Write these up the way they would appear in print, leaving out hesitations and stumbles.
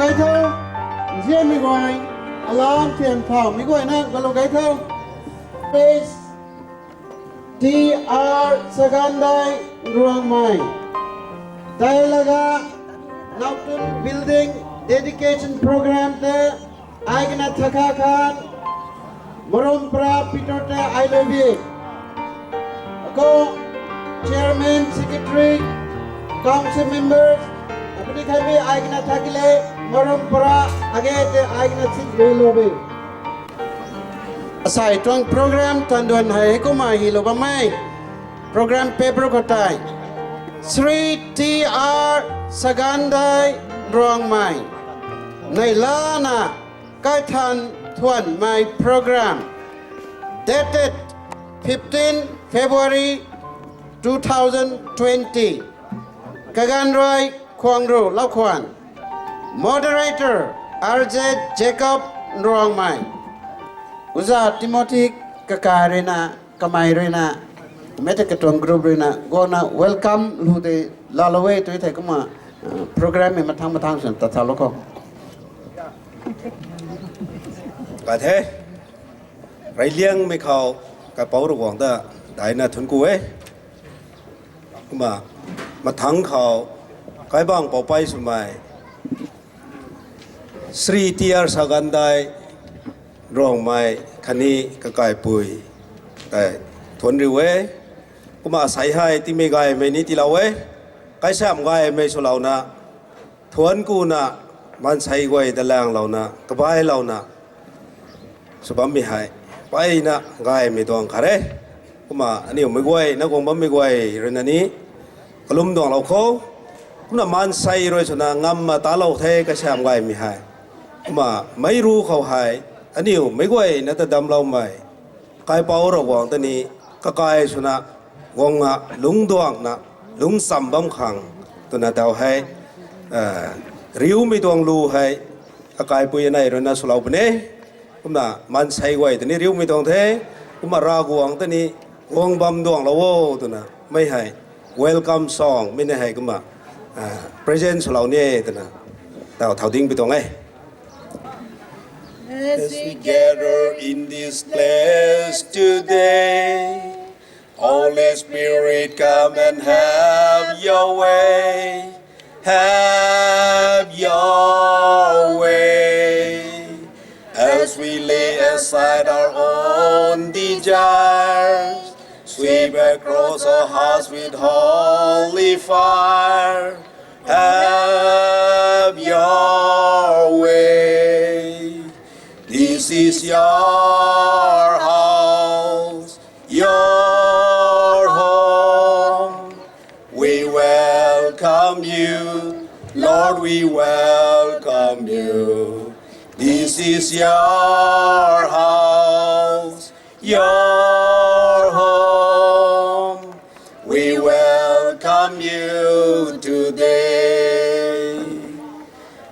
cái thâu riêng mình gọi alarm tiền phòng mình gọi nè galo cái thâu face TR Sagandai ruang mai tay laga Nautun building dedication program te aigna thaka khan morom pra peter te I love you ako chairman secretary council members apni khabi aigna thakile morom pra age te aigna sit lobe asai tong program tandon hai ko ma hi lo ba mai program paper ko tai Sri TR Sagandai ruang mai Nay lana kai than thuan my program dated 15 February 2020 Kagan Roy Kwangro Lakwan Moderator RJ Jacob ruang mai Uza Timothy Kakarina Kamairina Meta Katong Group Rina Gona welcome Lude Lalaway to it kuma program in Matang San Tataloko. Cả thế, rải liêng mấy khâu cái bảo đồ quảng ta đại na thuần cú ấy, mà thắng khâu cái bang bảo bay số mai Sri TR Sagandai rong mai khani cái bùi cái thuần riu ấy, sai hai tí mấy gai mấy ní tí lâu ấy, cái sạm gai mấy số lâu na thuần cú na man sai quay đà lang lâu na cái bài lâu na Subam mi hai, pai na gai mi tuang kare, kuma ani umai guai na gong bam mi guai renani, kalum tuang lau ko, kuma man sai roi suna ngam ma ta lau the ka sam gai mi hai, kuma mai ru khau hai, ani umai guai na ta dam lau mai, kai pau ro wang ta ni ka kai suna gong nga lung tuang na lung sam bam khang, tu na tau hai, riu mi tuang lu hai, ka kai pui nai roi na sulau bne. Kuma man sai quay tani riu mi tong thế kuma ra guang tani guang bam duang lawo tu na mai hai welcome song min hai kuma present sulau ne tu na tao thao ding bi tong ai as we gather in this place today Holy Spirit come and have your way As we lay aside our own desires, sweep across our hearts with holy fire. Have your way. This is your house, your home. We welcome you, Lord, we welcome you. This is your house, your home. We welcome you today.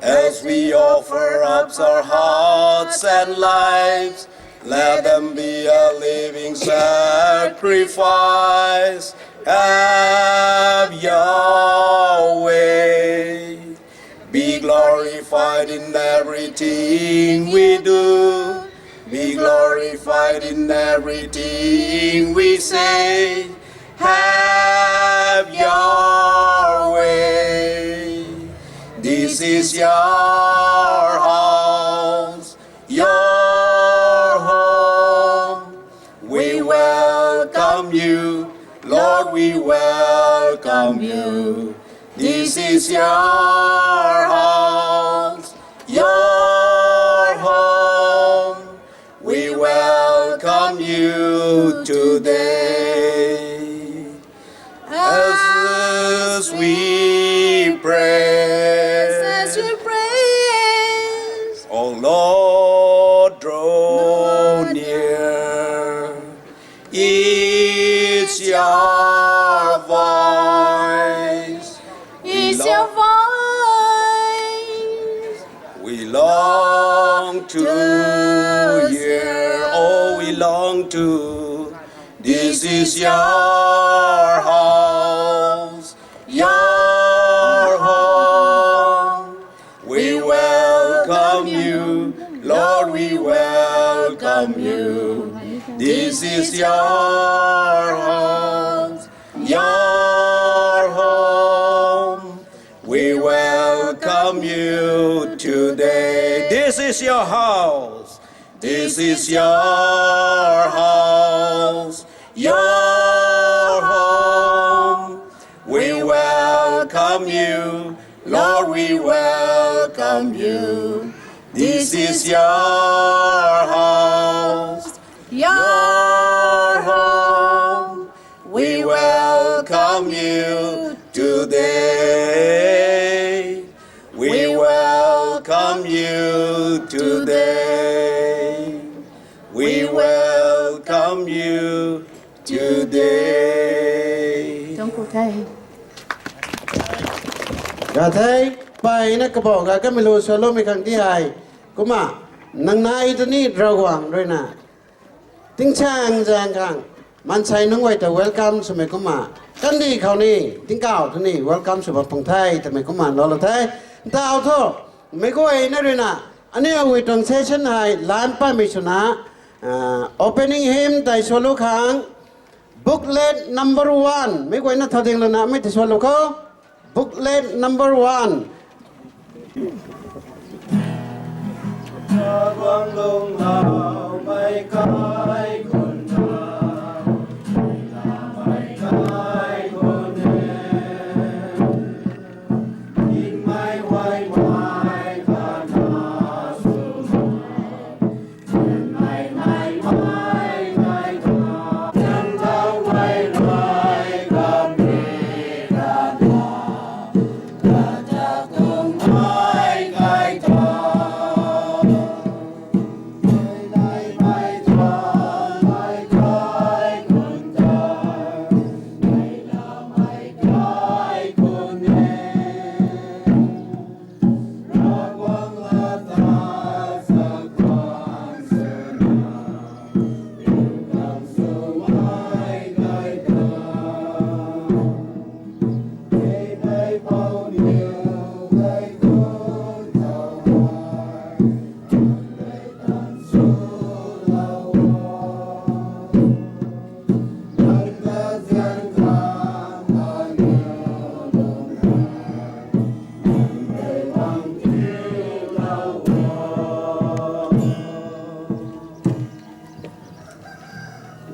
As we offer up our hearts and lives, let them be a living sacrifice. Have your way. Be glorified in everything we do. Be glorified in everything we say. Have your way. This is your house, your home. We welcome you, Lord, we welcome you. This is your house, your home. We welcome you today. As we praise, oh Lord, draw near. It's your voice. It's your voice. We long to hear, oh, we long to. This is your house, your home. We will This is your house, your home. We welcome you today. This is your house. This is your house, your home. We welcome you, Lord, we welcome you. This is your house, your home. We welcome you today. We welcome you today. We welcome you today. Trong cuộc thầy Gà thấy bài nó cái bộ gà cái mình lùi solo mình khẳng đi hài cũng mà nang nai to ni rawang rồi nè tiếng chang giang khang man sai nung vậy to welcome so mình cũng mà cái đi khâu ni tiếng cao to ni welcome so bằng phong thái thì mình cũng mà đó là thế tao thôi mình có ai nữa rồi nè anh ấy ở trong session hai lan pa mình suna opening hymn tại solo khang booklet number 1 mấy quay nó thao tiếng là nè mấy thì solo không booklet number 1 quang lung hào mây cái con cha là mây cái con em in mai hoài mai cả na su mai mai mai mai cả chân thao mai mai cả mẹ cả cha cha cùng mai cái cha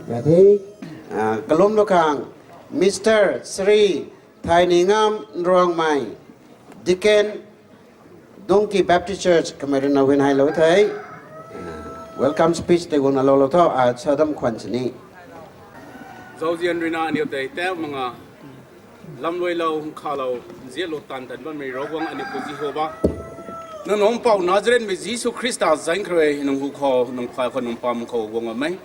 Jadi, kelum lokang, Mr. Sri Thai Ningam Ruang Mai, Deacon Donkey Baptist Church, kemarin nawin hai lo thai. Welcome speech they gonna lo tho a sadam khwan chini. Zaujian rina ani te te manga lamloi lo kha lo je lo tan tan ban me rowang ani ko ji hoba na nong pau nazaren me Jesus Christa zain kre nong hu kho nong pha kho nong pam kho wong mai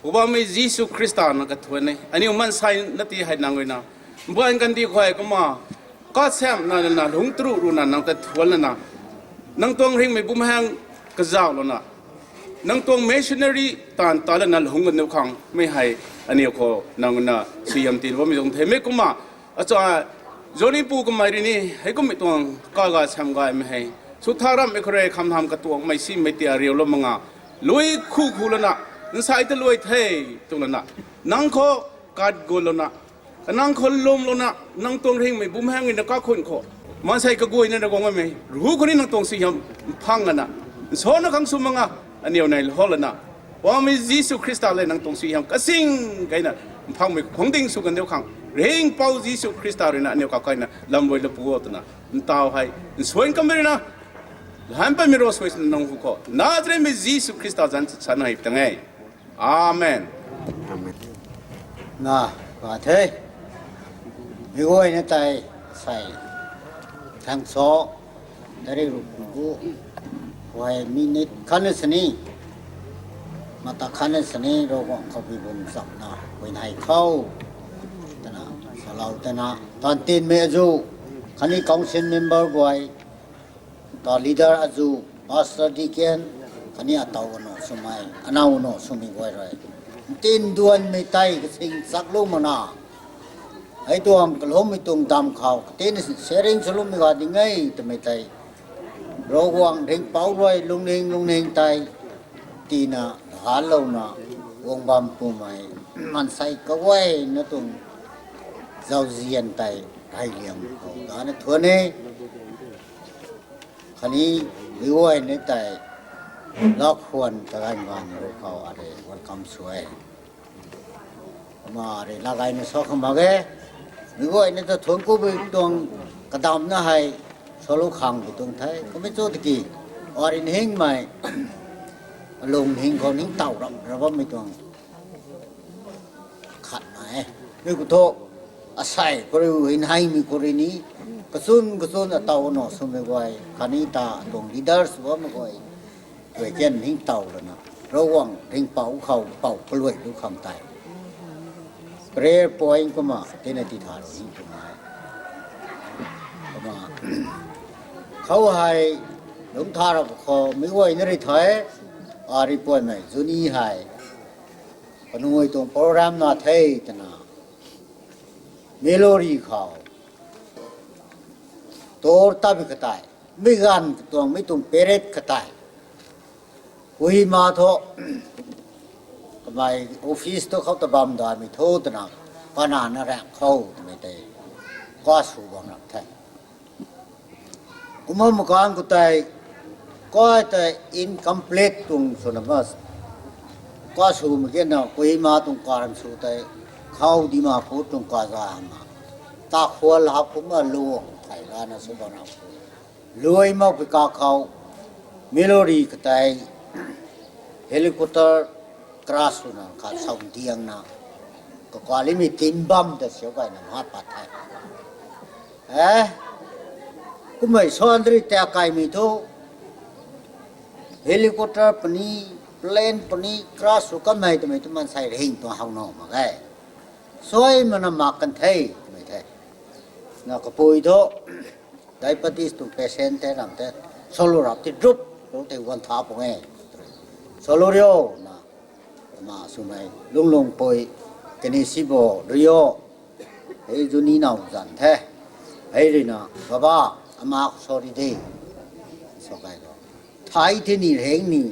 uba me Jesus Christa na ka thone ani man sai na ti hai nang na buan kan di khoi ko ma ka sem na na lung tru ru na nang ta thwal na nang tong ring me bum hang ka zaw lo na nang tong missionary tan tala na lung ngan khang me hai ani ko nang na siam tin wa mi jong the me ko ma acha zoni pu ko mai ni hai ko mi tong ka ga sam ga me hai su tharam me khre kham tham ka tuang mai si me ti ariel lo manga loi khu khu lo na sai te loi the tu na nang ko kat go lo na nang ko lom lo na nang tong ring me bum hang ni ka khon ko ma sai ka goi na da gong me ru ko ni nang tong siam phang na so na khang su manga ani nai ho lo na wa mi Jesus Christa le nang tong siam ka sing kai na phang me khong ding su kan deu khang ring pau Jesus Christa re na ani ka kai na lam voi le pu ot na tao hai soin kam re na han pa mi ro so nang hu ko na tre me Jesus Christa zan san hai tang ai amen na và thế vì ngôi này tại phải thằng số dari ruku wai minit khane seni mata khane seni ro ko bi bun sak na win hai khâu tana salau tana tan tin me ju khani council member wai to leader aju pastor deacon khani atau no sumai anau no sumi wai rai tin duan me tai cái sinh sắc lu mà na ai tuang kalom mi tung dam khao tin sharing salum mi ga di ngai te me tai ro wang thing pau roi lung ning tai tina ha lo na วงบอมปูใหม่มันใส่ก็ไว้นะตรงเจ้าเจียนไตให้เลี้ยงเขาตอนนั้นทัวนี้คันนี้วิวไว้ในไตล็อกควรตะกันวันเขาอะไรวันคำสวยมาอะไรละไงในซอกมาแกวิวไว้ในตัวทนกูไปตรงกระดำนะให้สโลขังไปตรงไทยก็ไม่โจตะกี้อรินเฮงใหม่ลงเฮงคนนี้เต่าเราว่าไม่ตรงขัดไหมนี่กูโทษอาศัยก็เลยเห็นให้มีคนนี้กระสุนเต่าหนอสมัยไว้คันนี้ตาตรงลีดเดอร์สว่าไม่ไว้เวเจนหิ้งเต่าแล้วนะระวังหิ้งเป่าเขาเป่ากล้วยดูคำตายเปรย์ปอยก็มาเทนติธาหิ้งก็มาเขาให้หลงทาราขอไม่ไหวนั่นเลยถอยอาริปอยไหมจุนีให้ปนุยตรงโปรแกรมนาเทตนาเมโลดี้เขาตัวตาบิกตายไม่กันตัวไม่ตรงเปรตกตายวุ้ยมาโตทำไมออฟฟิศตัวเขาตะบำได้ไม่โทษนะปนานอะไรเขาไม่ได้ก็สู้บังนักแท้กุมารมุกันกุตายก็แต่ incomplete ตรงส่วนนั้นก็สู้เมื่อกี้นะวุ้ยมาตรงการสู้แต่เขาดีมาพูดตรงกาจามาตาขวาลับผมมาลวงไทยร้านสุบานาลวยมาไปกาเขาเมโลดี้ก็แต่เฮลิคอปเตอร์คราสุนะข้าส่งเตียงนะก็กว่าลิมิตินบัมแต่เสียไปนะมาปัดไทยกูไม่สอนรีแต่ใครมีทุกเฮลิคอปเตอร์ปนีเพลนปนีคราสุก็ไม่ตัวมันใส่เร่งตัวห้องนอกมาไงสวยมันมากันเทยไม่เทยนักปุยโตได้ปฏิสตุเพเซนเตนำเตโซโลรับที่รุปรู้แต่วันท้าปงเอโซโลเรียวมาสุนัยลุงปุยกันนี่สิบเรียวไอ้จุนีน่าจันเทไอ้ลีน่าบ้าอามาสอรีดีสกายก็ไทยที่นี่เฮงนี่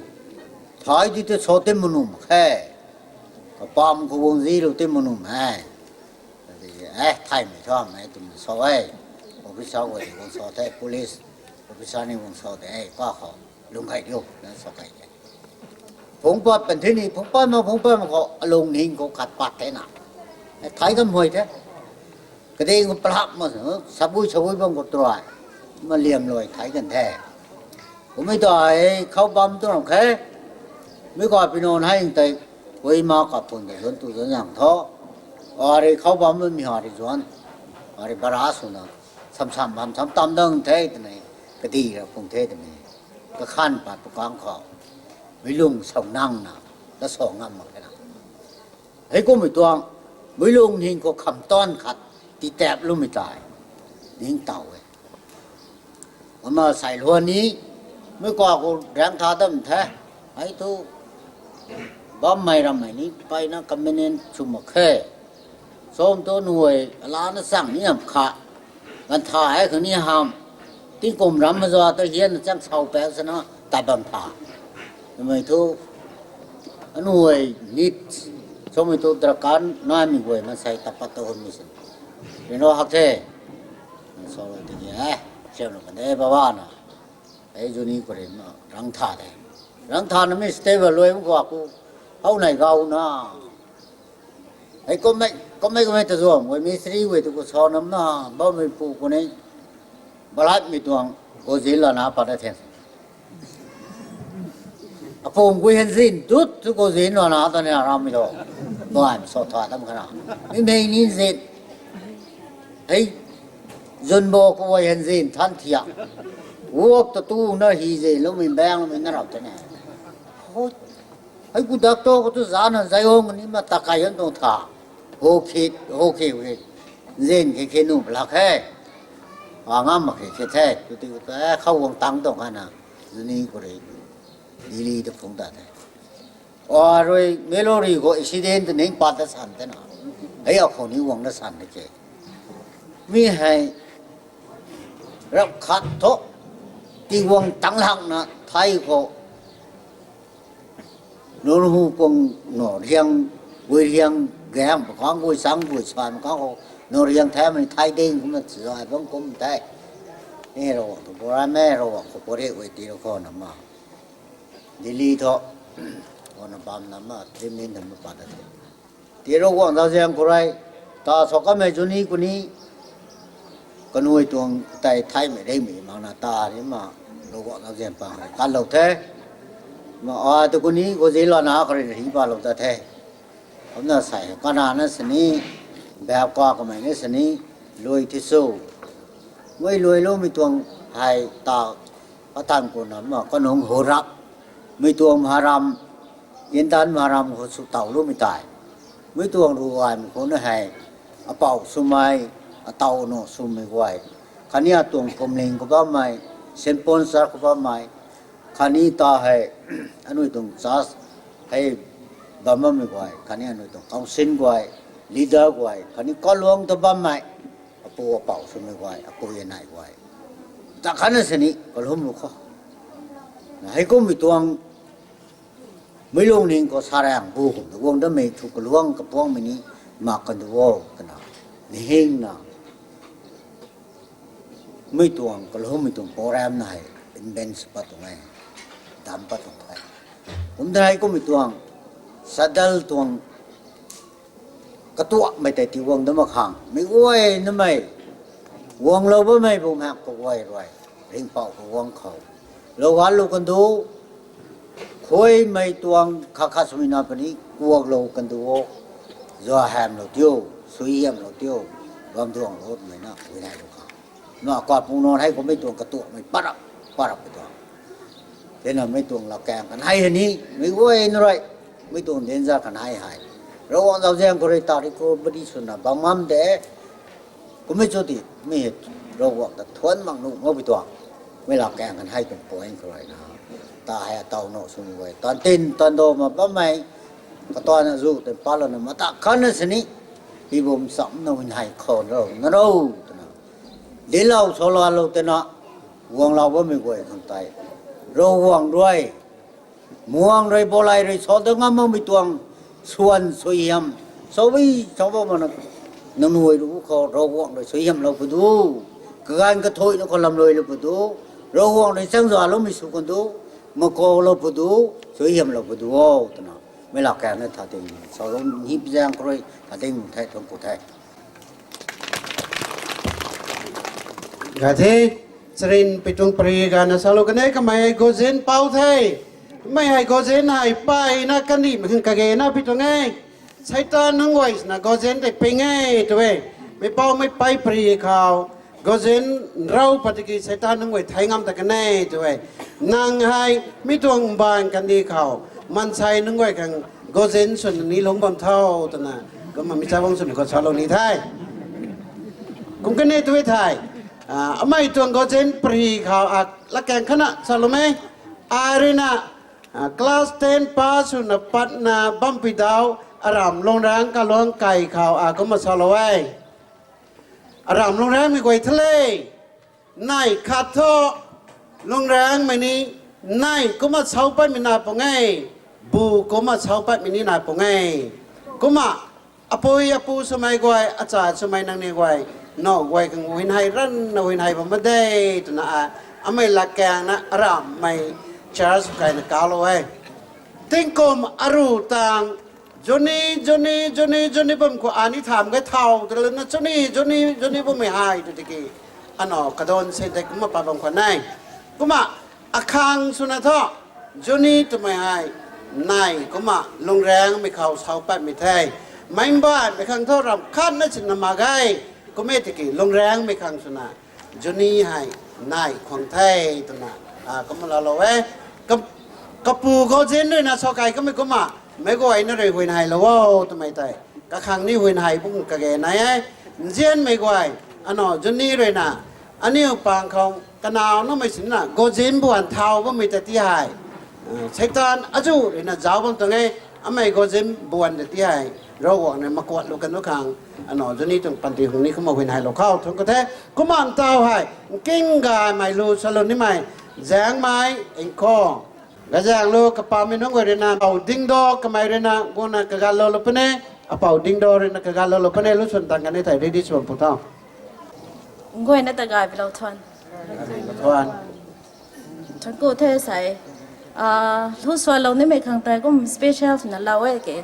ไทยที่จะโซเตมนุมแค่ก็ปามก็วงซีโรเตมนุมไทยไม่ชอบไหมตุ่มสาวอภิชาติวงสาวไทย police อภิชาติวงสาวไทยก็เขาลุงไก่เดียวนั่นสกายผมก็เป็นที่นี่ผมก็ลงหิ้งก็ขัดปัดแท้น่ะไทยก็มวยแท้ก็ได้ก็ปรับมาสบุยบ้างก็ตัวมาเลี้ยงเลยไทยกันแท้ผมไม่ต่อยเขาบัมตัวหรอกแค่ไม่ก่อนไปนอนให้แต่ไว้มากับคนแต่ส่วนตัวส่วนอย่างท้ออะไรเขาบัมไม่มีอะไรส่วนอะไรบาราสุนะซ้ำบัมซ้ำตำดังเท่ตัวนี้ก็ดีแล้วคงเท่ตัวนี้ก็ขั้นปัดประกางเขาไม่ลุงส่งนั่งนะแล้วส่งงำมาแค่นั้นเฮ้ยก็ไม่ตัวไม่ลุงหิงก็คำต้อนขัดตีแตบลุงไม่ตายหิงเต่าเลยมันมาใส่หัวนี้เมื่อก่อนกูแรงท้าตั้มแท้ไอ้ทุบ้าไม่รำไม่นี้ไปนะกำเนิดชุมแค่ส้มตัวหน่วยล้านสั่งนี่ขะกันถ่ายคืนนี้ห้ามที่กลุ่มรำมาจอตะเฮียนจังเสาแปลงซะนะแต่บังผ่าทำไมทุหน่วยนิดส้มตัวตระการน้อยมีหวยมันใส่ตะปัตตะหุ่นมิสิเป็นว่าฮักเท่สอนตัวนี้เชื่อหนูกันได้บ้านะไอ้จุนี้ก็เรียนรังท่าได้รังท่านั้นไม่สเตเบิลเลยมันก็กูเอาไหนเกานะไอ้ก็ไม่จะส่งไว้มีสรีไว้ตัวกูสอนน้ำนะบ้าไม่ปูคนนี้บลัดมีตัวกูจิลละนะปัดเทนอะผมกูเห็นสินจุดทุกกูจิลละนะตอนนี้เราไม่รู้บ้านสอดถอดทำขนาดไม่นี่สิไอ้จนบอกกูเห็นสินทันทีอ่ะวัวตัวน่าหิเจแล้วมีแบงแล้วมีน่ารักจังไงไอ้กูดักโตกูตัวจานใจห้องนี่มาตะไคร้ตรงท่าโอเคเล่นแค่นุ่มหลักแค่งามมาแค่แท้ตัวที่แต่เข้าวงตังตรงนั้นนะนี่ก็เลยดีๆตัวฟงตัดเลยรวยเมโลดี้ก็อิสเดนต์นี่ปัดสันแต่นะไอ้เอาคนนี้วงนั้นสันเลยเจ้มีให้รับขัดทที่วงตังหลังนะไทยก็ nô hu pung nô riêng vui riêng ghé một con vui sáng vui xoan có nô riêng thế mình thay đinh cũng là sửa vẫn cũng thế nè rồi tụi bố mẹ rồi của bố đấy vậy thì nó còn nằm mà đi đi thôi còn nằm bám nằm mà thêm nên thằng nó bắt được thì rồi còn sao riêng của đây ta số cái mấy chỗ này của ní con nuôi tuồng tay thay mấy đây mấy mà là ta đấy mà rồi còn sao riêng bằng căn lộc thế mà tụi con ní có gì lo nào có thể đi vào lộc ta thế hôm nay xài con nào nó sẽ ní bèo qua cái mấy nó sẽ ní lùi thì sâu với lùi luôn mấy tuồng hai ta có tan của nó mà con ông hồ rập mấy tuồng hà ram yên tan hà ram hồ sụt tàu luôn mấy tài mấy tuồng rồi mình có nó hay ở bảo sum mai ở tàu nó sum mấy quay khani à tuồng công linh của ba mai sen sponsor của ba mai khani ta hay anh nuôi tuồng sát hay ba mươi mấy quay khani anh nuôi tuồng công sinh quay leader quay khani có luôn to ba mai apo bảo sum mấy quay apo yên này quay ta khani sẽ ní có hôm lúc khó hay có mấy tuồng mấy lúc này có sao rằng bu cũng uống đó mấy chục cái luồng cái buông mình ní mà cần đồ cái nào hình nào mấy tuồng cái lúc mấy tuồng program này bên bắt tuồng này đam bắt tuồng này hôm nay có mấy tuồng sadal tuồng cái tuồng mấy tay tiêu uống đó mà hàng mấy quay nó mày uống lâu với mày bụng hẹp có quay rồi hình bảo có uống khẩu lâu quá lâu cần đồ khối mấy tuồng khá khá số nào bên đi uống lâu cần đồ do hàm lâu tiêu suy hiểm lâu tiêu gom tuồng lốt mấy nó cái này được không nó còn phụ nó hay có mấy tuồng cái tuồng mấy bắt up cái tuồng thế là mấy tuồng là càng cần hay hơn đi mấy quay nó rồi mấy tuồng đến ra cần hay hay rồi bọn giáo giang có đây tao đi cô bất đi xuân là bằng mắm để có mấy chỗ thì mấy rồi bọn ta thuần bằng nụ ngô bị tuồng mấy là càng cần hay tuồng của anh rồi nào ta hay tàu nổ xuống vậy toàn tin toàn đồ mà bấm mày cái toàn là dù từ bao lần mà ta khăn nó xin ý đi bùm sống nó mình hay khổ rồi nó đâu đến lâu số lo lâu tên nó quăng lâu với mình quay thằng tay rồi quăng rồi muang rồi bỏ lại rồi số đó ngắm mình tuồng xuân suy hiểm số bao mà nó nuôi đủ khó rồi quăng rồi suy hiểm lâu phải đủ cái anh cái thôi nó còn làm lời là phải đủ rồi quăng rồi sáng giờ lúc mình xuống còn đủ mà cô lâu phải đủ suy hiểm lâu phải đủ mấy lão kẻ này thà tình sau đó nhịp giang rồi thà tình thay thôn cụ thể gà thế srin pitung priga na salo cái này cái mày có zen bao thế mày hay có zen hay bay na cái gì mà cái cái na pitung ấy sai ta nung quay na có zen để ping ấy tụi mày bao mày bay priga có zen rau patiki sai ta nung quay thay ngam ta cái này tụi nàng hay mi tuang bàn cái đi khảo man sai nung quay càng có zen xuân ní lông bầm thau tụi na có mà mi cha bông xuân có sao lâu ní thay cũng cái này tụi thay mấy tuần có trên pre khảo là kèn khăn ạ sao lắm ấy arena class 10 pass na pat na bumpy down aram long rang ka long kai khảo có mà sao lắm aram long rang mi quay thale nai khát tho long rang mi ni nai có mà sao pat mi na po ngay bu có mà sao pat mi ni na po ngay có mà apu sumai quay acha sumai nang ni quay no quay cái huynh hay run huynh hay vào mất đây tụi nó mấy là càng na ram mấy charles cái nó cao rồi tiếng com aru tang Johnny bấm của anh tham cái thầu tụi nó Johnny bấm mày hay tụi cái anh nó cái đòn xây dựng cũng mà bấm con này cũng mà khang suna thọ Johnny tụi mày hay này cũng mà lông rang mày khâu sau bắt mày thay mấy bạn mày khang thọ ram khát nó chỉ nằm mà gai có mấy cái lông rang mấy khang suna Johnny hay này khoảng thay tụi nó có một lâu ấy cái pu có trên đây là sao cái có mấy có mà mấy cái ấy nó rồi huyền hay lâu tụi mày thấy cái khang ní huyền hay cũng cái này ấy trên mấy cái anh nó Johnny rồi nè anh yêu bằng không cái nào nó mới xin là có trên buồn thao với mấy cái hay sách tan azu rồi là giáo bằng tụi ấy anh mày có trên buồn để hay rồi bọn này mà quạt lúc cái nó khang anh nói cho nên trong bản tin hôm nay không mà huyền hải lộc khao thôi có thế cũng mà tao hay kinh gà mày lu salon ní mày dáng mày anh co gajang lo kapal minung rena pau ding do kamai rena guna kagalo lo pene apau ding do rena kagalo lo pene lu sun tang kan thai ready sun putau ngoi na ta gai bilo thon tuan thon ko the sai lu so lo ni me khang tai kum special na law e ke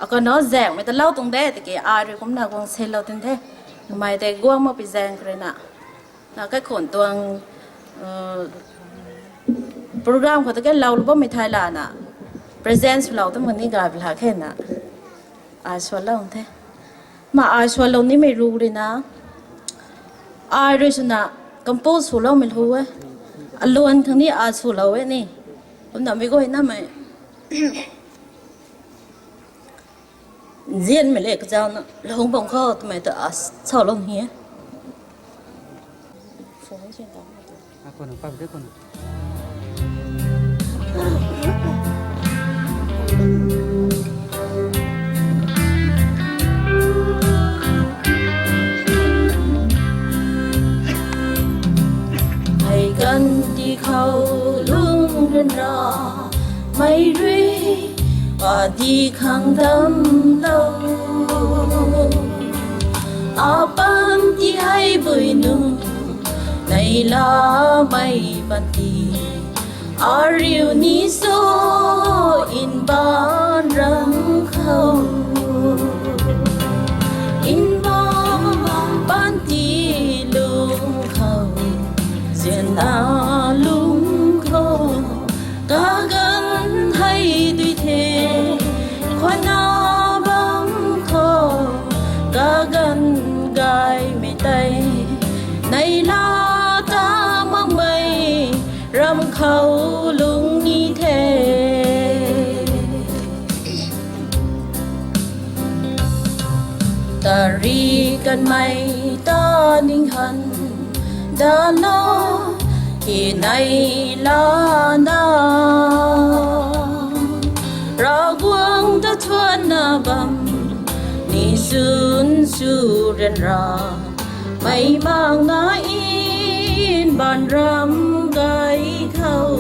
ako no zeng me ta law tung de ke a ri kum na gong se lo tin the mai te guang mo pi zeng krena na cái khổn tuang program của cái lâu lúc mới thay là nè present lâu tôi muốn đi gặp là khen nè ai xóa lâu thế mà ai xóa lâu ní mày ru đi nè ai rồi nè compose xóa lâu mình hu ấy luôn thằng ní ai xóa lâu ấy nè hôm nào mới có hiện mày riêng mày lấy cái dao nó không bằng kho tụi mày tự xóa lâu nhé Ako na, pag ko na. Hãy gần đi khâu lung rên rò mây ri và đi khang đâm lâu à bám đi hay bơi nung này là mây ban tì à riu ní số in ban răng khâu in ban tì lung khâu diện à lung khâu cả gần hay tùy thế khoan na băng khâu cả gần gai mây tây này là râm khâu lung ni thế ta riกันmây ta ninh hân đã lo khi này là na ra quang đã thuần na bầm ni sun su ren ra mây mang ngã in bàn râm gai khâu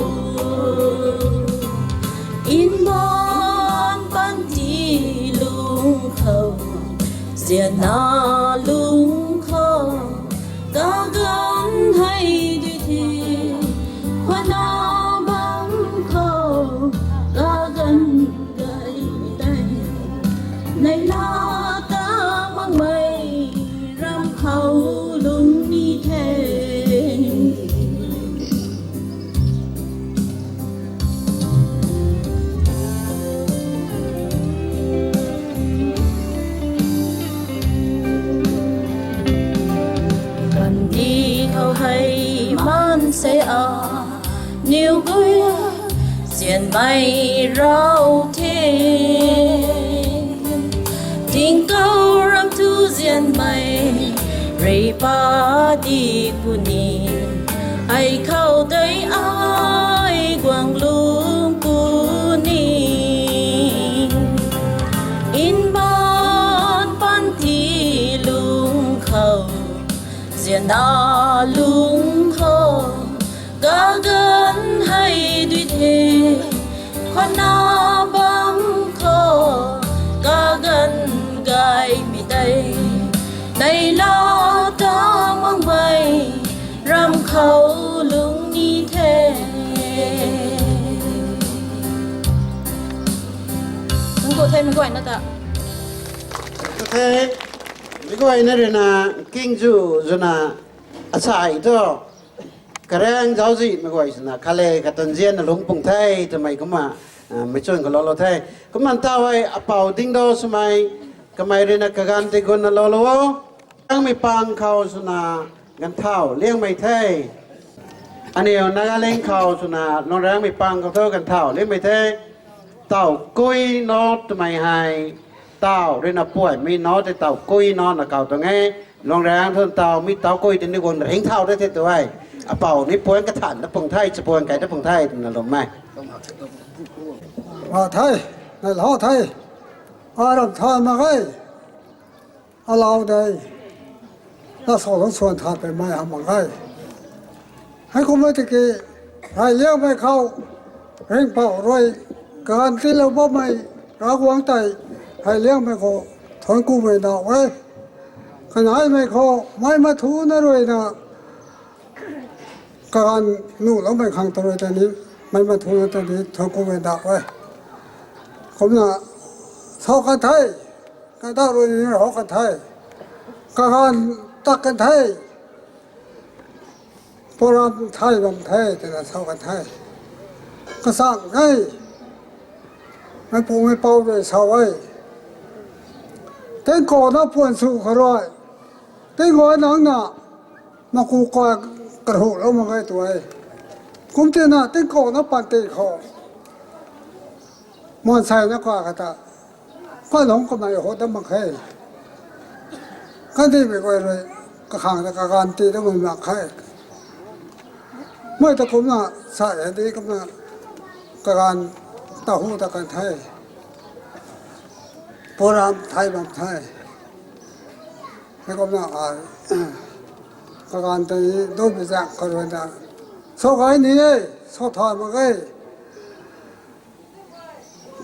in bon ban ti lung khâu diện na lung khâu ta gần hay đi thì khoan na băng khâu ta gần gai tay này là ta mang mây râm khâu lung ni thế hay man sẽ ở nhiều vui diện bay rau thế tình câu ram thu diện bay rây ba đi kuni ai khâu tới ai quang lung kuni in ban thi lung khâu diện na lung khâu ga gần hay đuôi thế khoan na băng khâu ga gần gai mi tây này là ta mang bay râm khâu lung ni thế mình có thêm mình gọi nó ta thế mấy cái này là kinh ju rồi là sai đó cái rang giáo gì mấy cái là khai lệ cái tuần diễn là lúng bùng thay tụi mày cũng mà mấy chuyện của lo thay cũng mà tao ấy bảo đinh đô số mày cái mày đây là cái gan thì còn là lo đang mày pang khâu số là gan thảo liêng mày thay anh em naga lên khâu số là nó đang mày pang khâu thôi gan thảo liêng mày thay tao cùi nó tụi mày hay tao đây là buổi mi nó thì tao cùi nó là cào tao nghe lòng rang thôn tao mi tao cùi thì đi còn đánh thao đấy thế tụi ai bảo ní buổi cái thản nó bằng thay chỉ buổi cái nó bằng thay là làm mai thay này lão thay làm thay mà cái lão đây nó sau đó xuân thayไปmai hàm mà cái hay cũngไม่ตะกี้hayเลี้ยงไม่เข้า เร่งเป่ารวยการที่เราบ่ไม่รักหวังใจให้เลี้ยงไม่โคถอนกู้ไม่ดอกไว้ขณะไม่โคไม่มาทูนะรวยนะการนู่นแล้วไม่ขังตัวแต่นี้ไม่มาทูนะตัวนี้ถอนกู้ไม่ดอกไว้ผมน่ะเท่ากันไทยก็ได้รวยนี่เรากันไทยการตักกันไทยโบราณไทยบางไทยแต่ละเท่ากันไทยก็สร้างให้ไม่ปูไม่เป่าเลยเสาไว้เต้นก่อนนะพวนสู่ขรอยเต้นก่อนนังน่ะมากูกอกระหูแล้วมาไงตัวไอ้คุ้มเจน่ะเต้นก่อนนะปันเตะคอมันใส่นะกว่ากระตาก็หลงก็ไม่โหดมาใครก็ที่ไม่ไหวเลยก็ขังแต่การตีต้องมันมาใครเมื่อตะคุมน่ะใส่ดีก็มาการตาหูตะกันไทยโบราณไทยบางไทยแล้วก็มาการตีดูไปจากคนวันนั้นสกายนี้สกทอมาไง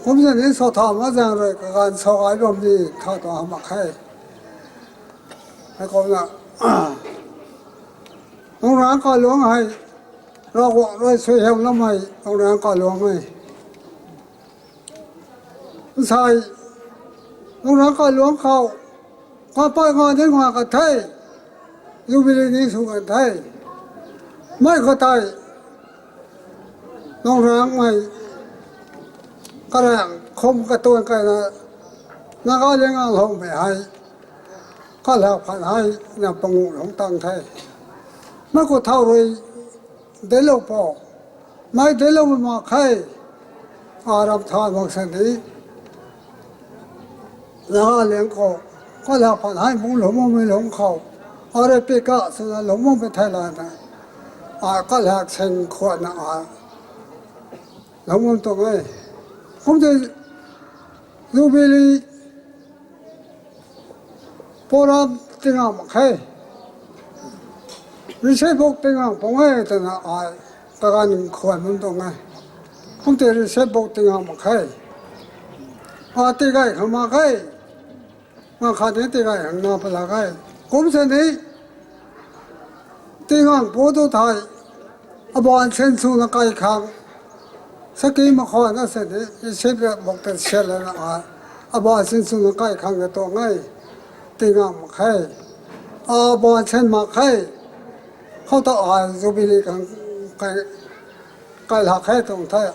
ผมจะนี้สกทอมาจังเลยการสกายแบบนี้เข้าตัวมาใครแล้วก็มาโรงแรมก็หลวงให้เราด้วยช่วยเฮลแล้วไม่โรงแรมก็หลวงให้ใช่โรงแรมก็หลวงเขาก็ไปงานที่งานกันไทยยูบิลีนี้สู่กันไทยไม่ก็ไทยโรงแรมไม่กระแรงคมกระตุ้นกันนะนักเลี้ยงงานลงไปให้ก็แล้วผ่านให้เนี่ยประงูของตังไทยไม่ก็เท่าเลยเดลพอไม่เดลมาใครอารับทานบางสันนี้แล้วเลี้ยงก็แล้วผ่านให้มุ้งหลงมันไม่หลงเขาอะไรปีกะสุดหลงมันไปไทยแล้วนะก็แล้วเชิงขวดนะหลงมันตรงไหนผมจะดูบิลีโบราณติงามใครไม่ใช่พวกติงามผมให้แต่นะการขวดมันตรงไหนผมจะไม่ใช่พวกติงามใครตีไก่เข้ามาใครมาขาดนี้ตีไก่หันมาพลาใครผมเส้นนี้ตีงามโพธิ์ไทยบอลเส้นสูงไก่ขังสกีมาขอนะเส้นนี้เช็ดบอกแต่เช็ดแล้วนะบอลเส้นสูงไก่ขังกับตัวไงตีงามใครบอลเส้นมาใครเขาต้องจูบิลีกันไก่หลักใครตรงไทย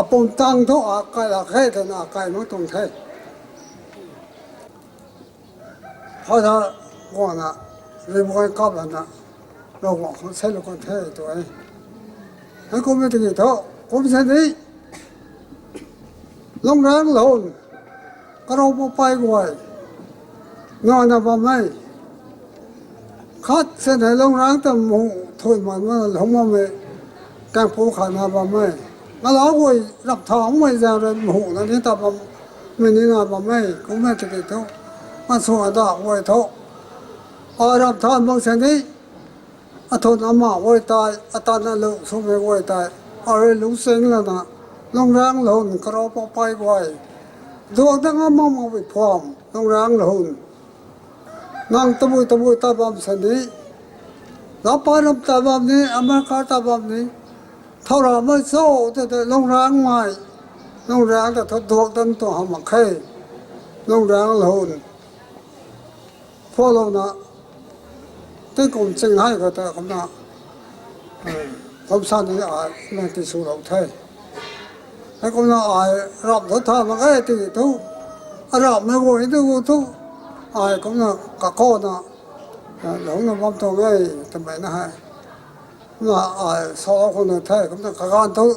ปุ่มตั้งทุกไก่หลักใครแต่น่ะไก่ไม่ตรงไทยเพราะถ้าก่อนนะเรื่องการกอบแล้วนะเราบอกเขาใช้ลูกคนไทยตัวเองให้คุณไม่ถึงเท่าคุณเส้นนี้ลงแรงหล่นก็เราไปกว่านอนนะบ่ไม่คัดเส้นไหนลงแรงแต่หมูถุยมันว่าหลงมาไม่แกงปูขานาบ่ไม่มาล้อไว้รับท้องไม่จะเรียนหมูนั่นนี่แต่บ่ไม่นี่นะบ่ไม่คุณไม่ถึงเท่ามาสวดดอกไว้เท่ารับทานบางเส้นนี้ทนอามาไว้ตายตอนนั้นลูกสมัยไว้ตายอะไรลูกเซ็งแล้วนะลงแรงหล่นก็เราไปไว้ดวงทั้งอามามาไปพร้อมลงแรงหล่นนั่งตะบุยตาบำเส้นนี้เราไปรับตาบำนี้อเมริกาตาบำนี้เท่าไรไม่โซ่แต่ลงแรงใหม่ลงแรงแต่ทดวงตั้งตัวหามาใครลงแรงหล่นพวกเรานะที่กลุ่มสิ่งให้ก็แต่คำนั้นผมสั่งนี่ไม่ติดสูงไทยให้คนนั้นรับรถทางมาแค่ตีทุกรับไม่ไหวทุกคนนั้นกะโก้นะหลงน้ำมันตรงไอ้ทำไมนะฮะน่ะสองคนนั้นไทยคนนั้นกะการทุก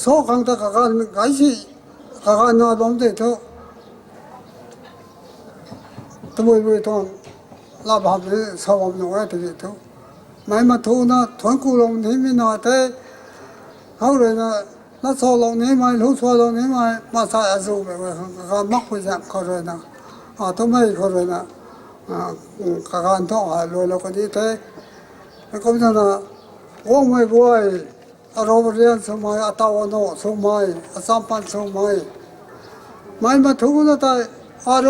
สองครั้งแต่กะการไก่สิกะการนอนบ้านเด็กทุกตะบุยทองลาบหนี้สวมหน่วยตีทุกไม่มาทูนะถอนกูลงนี้ไม่น่าเตะเขาเลยนะแล้วโซลงนี้ไม่รู้โซลงนี้ไม่มาใส่อาซูแบบการมักไปจากเขาเลยนะทำไมเขาเลยนะการท่องรวยเราก็ดีเตะแล้วก็จะนะว่องไม่บ่อย โรบเรียนสมัยอัตาวโนสมัยอสัมปันสมัยไม่มาถูกนะแต่อะไร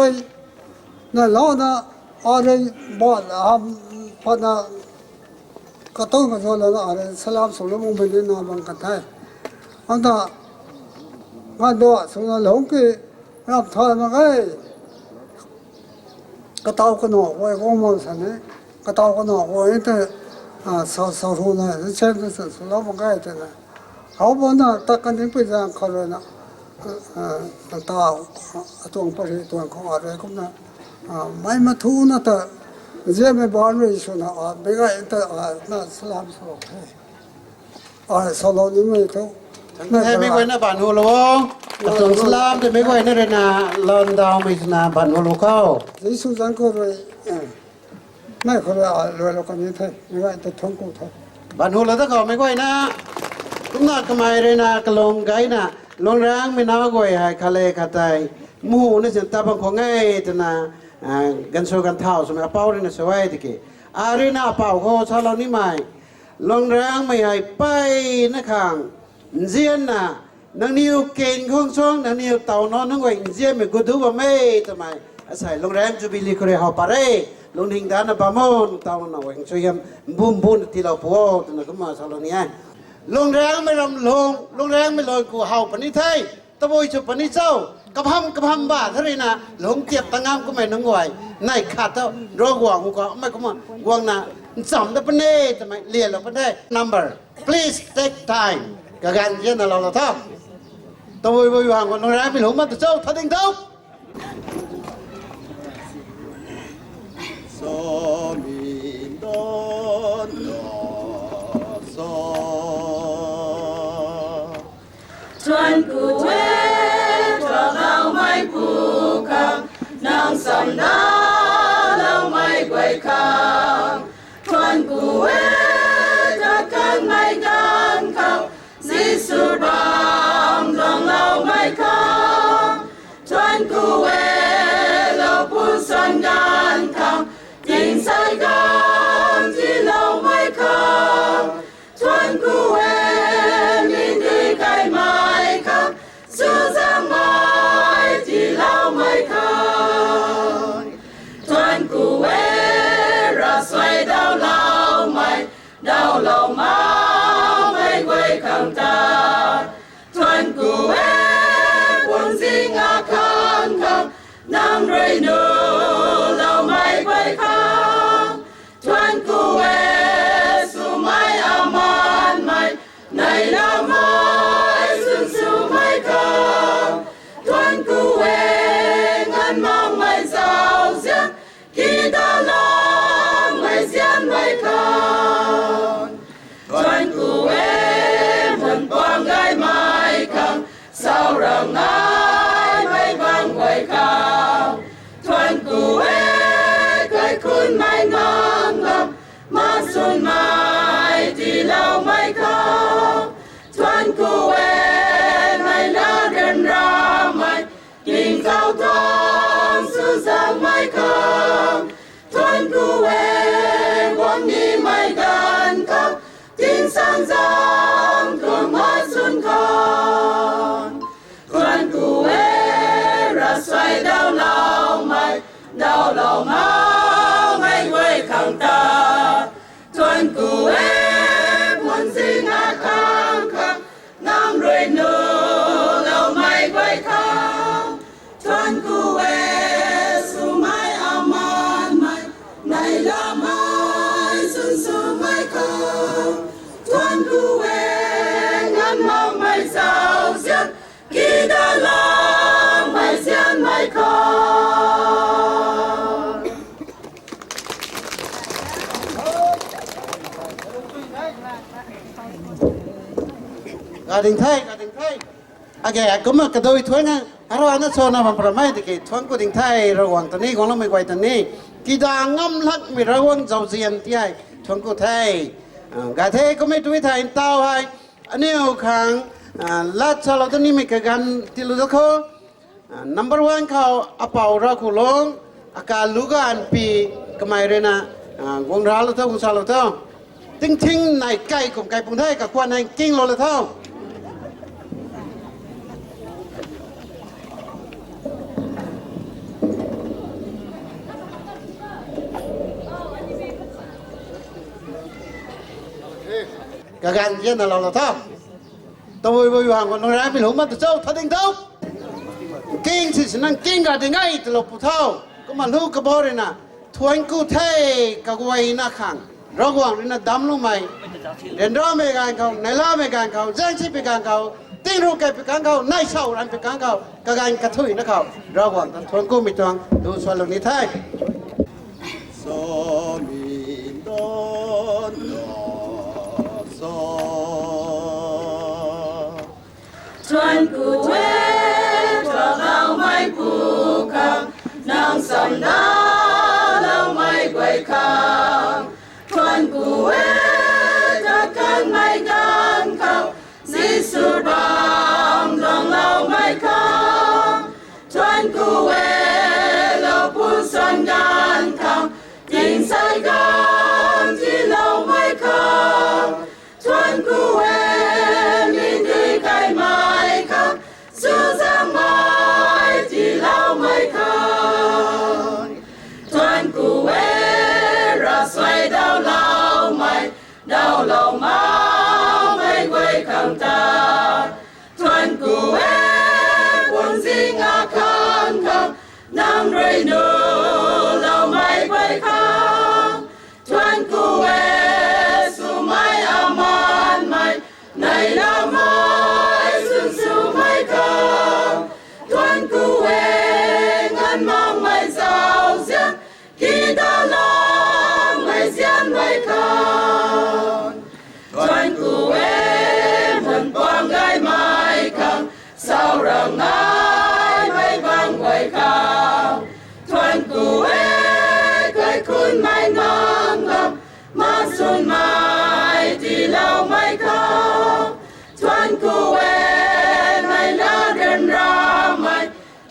นั่นแล้วนะอะไรบ้านพอนะก็ต้องกันแล้วนะอะไรสลามสุลมุบินนาบังกันไทยอันนั้นงานด้วยสุนัขหลงกีรับทานมาไงก็เต้ากันหนอไว้ก็มองสันนี่ก็เต้ากันหนอไว้แต่สาวทุนนะเช่นที่สุดแล้วมันก็จะนะเขาบอกนะตะกันถึงไปยังเขาเลยนะตาตัวปริตัวของอะไรก็นะไม่มาทูนะแต่เจ้าไม่บ้านเลยสุนัขไม่ก็แต่น่าสลามสลบสลบนี่ไม่ถูกให้ไม่ไหวนะบ้านหัวหลวงกระทรวงสลามจะไม่ไหวนะเรนาลอนดาวไม่ชนะบ้านหัวหลวงเขา ที่สุดนั้นก็เลยไม่เขาเลยเลยเรากันนี้เถอะไม่ว่าจะท้องกูเถอะ บ้านหัวหลวงถ้าเขาไม่ไหวนะกุมนาทำไมเรนากลงไกนะลงร่างไม่น่าไหวให้คาเลคาไตมูนี่ฉันตาบังของไงแต่นะกันโซกันเท้าสมัยเป้าเรนสวัยติกีอารีนาเป้าเขาชาลนี่ไม่ลงร่างไม่ให้ไปนะข้างเจียนนะนังนิวเก่งของช่องนังนิวเต่านอนนั่งไว้เจียนไม่กูดูว่าไม่ทำไมอาศัยลงแรงจูบิลีคนเดียวปาร์ลงหิงดานะปามอนเต่านอนไว้ช่วยยังบุ้มบุ้มที่เราพูดนั่นก็มาชาลนี่ไงลงแรงไม่ลงแรงไม่ลอยกูเฮาปนิไทยตะโวยชุบปนิเจ้ากระพำบ้าเท่าไรนะหลงเจ็บตั้งงามก็ไม่นั่งไหวในขาดเท่ารอห่วงกูก็ไม่ก็มาห่วงนะจำได้ปะเน่ทำไมเรียนเราปะเน่ number please take time กับการเรียนเราท่าตะโวยห่วงคนลงแรงไม่หลงมาแต่เจ้าทัดเองเท่าโซมินดอนโซชวนกูเวทเราไม่ผูกคำนางสำนาเราไม่ไกวคำชวนกูเวจะกันไม่กันคำสิสุบามดวงเราไม่คำชวนกูเวเราพูดสัญญาณคำยิงใส่กันที่เราไม่คำชวนกูเวมีดีใครไม่คำสู้สังไม่ที่เราไม่คำชวนกูเวรักสวยดาวเราไม่ดาวเรามาไม่ไว้คำตาชวนกูเวบนสิ่งอาคารคำนางเรนูเราไม่ไว้คำชวนกูเวสู้ไม่อามันไม่ในละไม่สู้ไม่คำชวนกูเวงันมองไม่เศร้าเสียกีดาลองไม่เสียนไม่คำชวนกูเวเหมือนกวางไก่ไม่คำเศร้าเราง่ายไม่บังไว้คำชวนกูเวเคยคุณไม่นอนคำมาสุนไม่ที่เราไม่คำชวนกูเวไม่ละเรียนรำไม่กินข้าวทองสู้สังไม่คำชวนกูเววันนี้ไม่กันคำทิ้งสังสารตัวมาสุนคำชวนกูเวรักสวยดาวเราไม่ดาวเรามาไม่ไว้ข้างตาชวนกูเวบนสิ่งอาคารคำน้ำรวยนูเราไม่ไว้ข้างชวนกูเวสู้ไม่อามันไม่ในละไม่สู้ไม่คำชวนกูเวงันมองไม่เศร้าเสียกีดาลองไม่เสียนไม่คำ Gading thay age kuma kadoi thuena haro ana chona pam pramai dike thon ko ding thai rawang tani gong lam mai kwai tani ki da ngam lak mi rawang zau zian ti ai thon ko thai ga thai ko mai tui thai tao hai aneu khang lat chalo tani mi ka gan ti lu ko number 1 khao apau ra khu long aka luga an pi kamai rena gong ra lo ta gong sa lo ta ติ้งทิ้งในไก่กลุ่มไก่ปุ่งไทยกับควันในกิ้งโลละเท่ากับการเย็นเราละเท่าตัววิวห่างกันตรงนั้นเป็นหัวมันตัวเจ้าทัดดิ้งเท่ากิ้งสิสนั่งกิ้งกันยังไงตัวเราผู้เท่าก็มาลูกกระบอกเลยนะทวนกูเทกับไว้หน้าขังระหว่างนี้นะดำลงไหมเดินรอบไปกันเขาในล่าไปกันเขาแจ้งชีพไปกันเขาติ้งรูแกไปกันเขาในเช่ารันไปกันเขากับการกระทุยนะเขาระหว่างทวนกูมีตัวดูส่วนลงนี้ไทยสมิดอนสชวนกูเวทเราไม่ผูกคำนางสำนักเราไม่ไกวคำชวนกูเวจะกันไม่กันเขาสิสุดามดองเราไม่คำชวนกูเวเราพูดสัญญาณคำยิงใส่กันที่เราไม่คำชวนกูเวมีดีใครไม่คำสู้สังไม่ที่เราไม่คำชวนกูเวรักสวยดาวเราไม่ดาวเรามาไม่ไว้คำตาชวนกูเวบนสิงอาคารคำน้ำเรนูเราไม่ไว้คำชวนกูเวสู้ไม่อามันไม่ในละไม่สู้ไม่คำชวนกูเวงันมองไม่เศร้าเสียกีตาลองไม่เสียนไม่คำชวนกูเวมันกว้างไกลไม่คำเศร้ารังไห้ไม่บางไว้คำชวนกูเวเคยคุณไม่นองคำมาสุนไม่ที่เราไม่คำชวนกูเวไม่ละเดินราไม่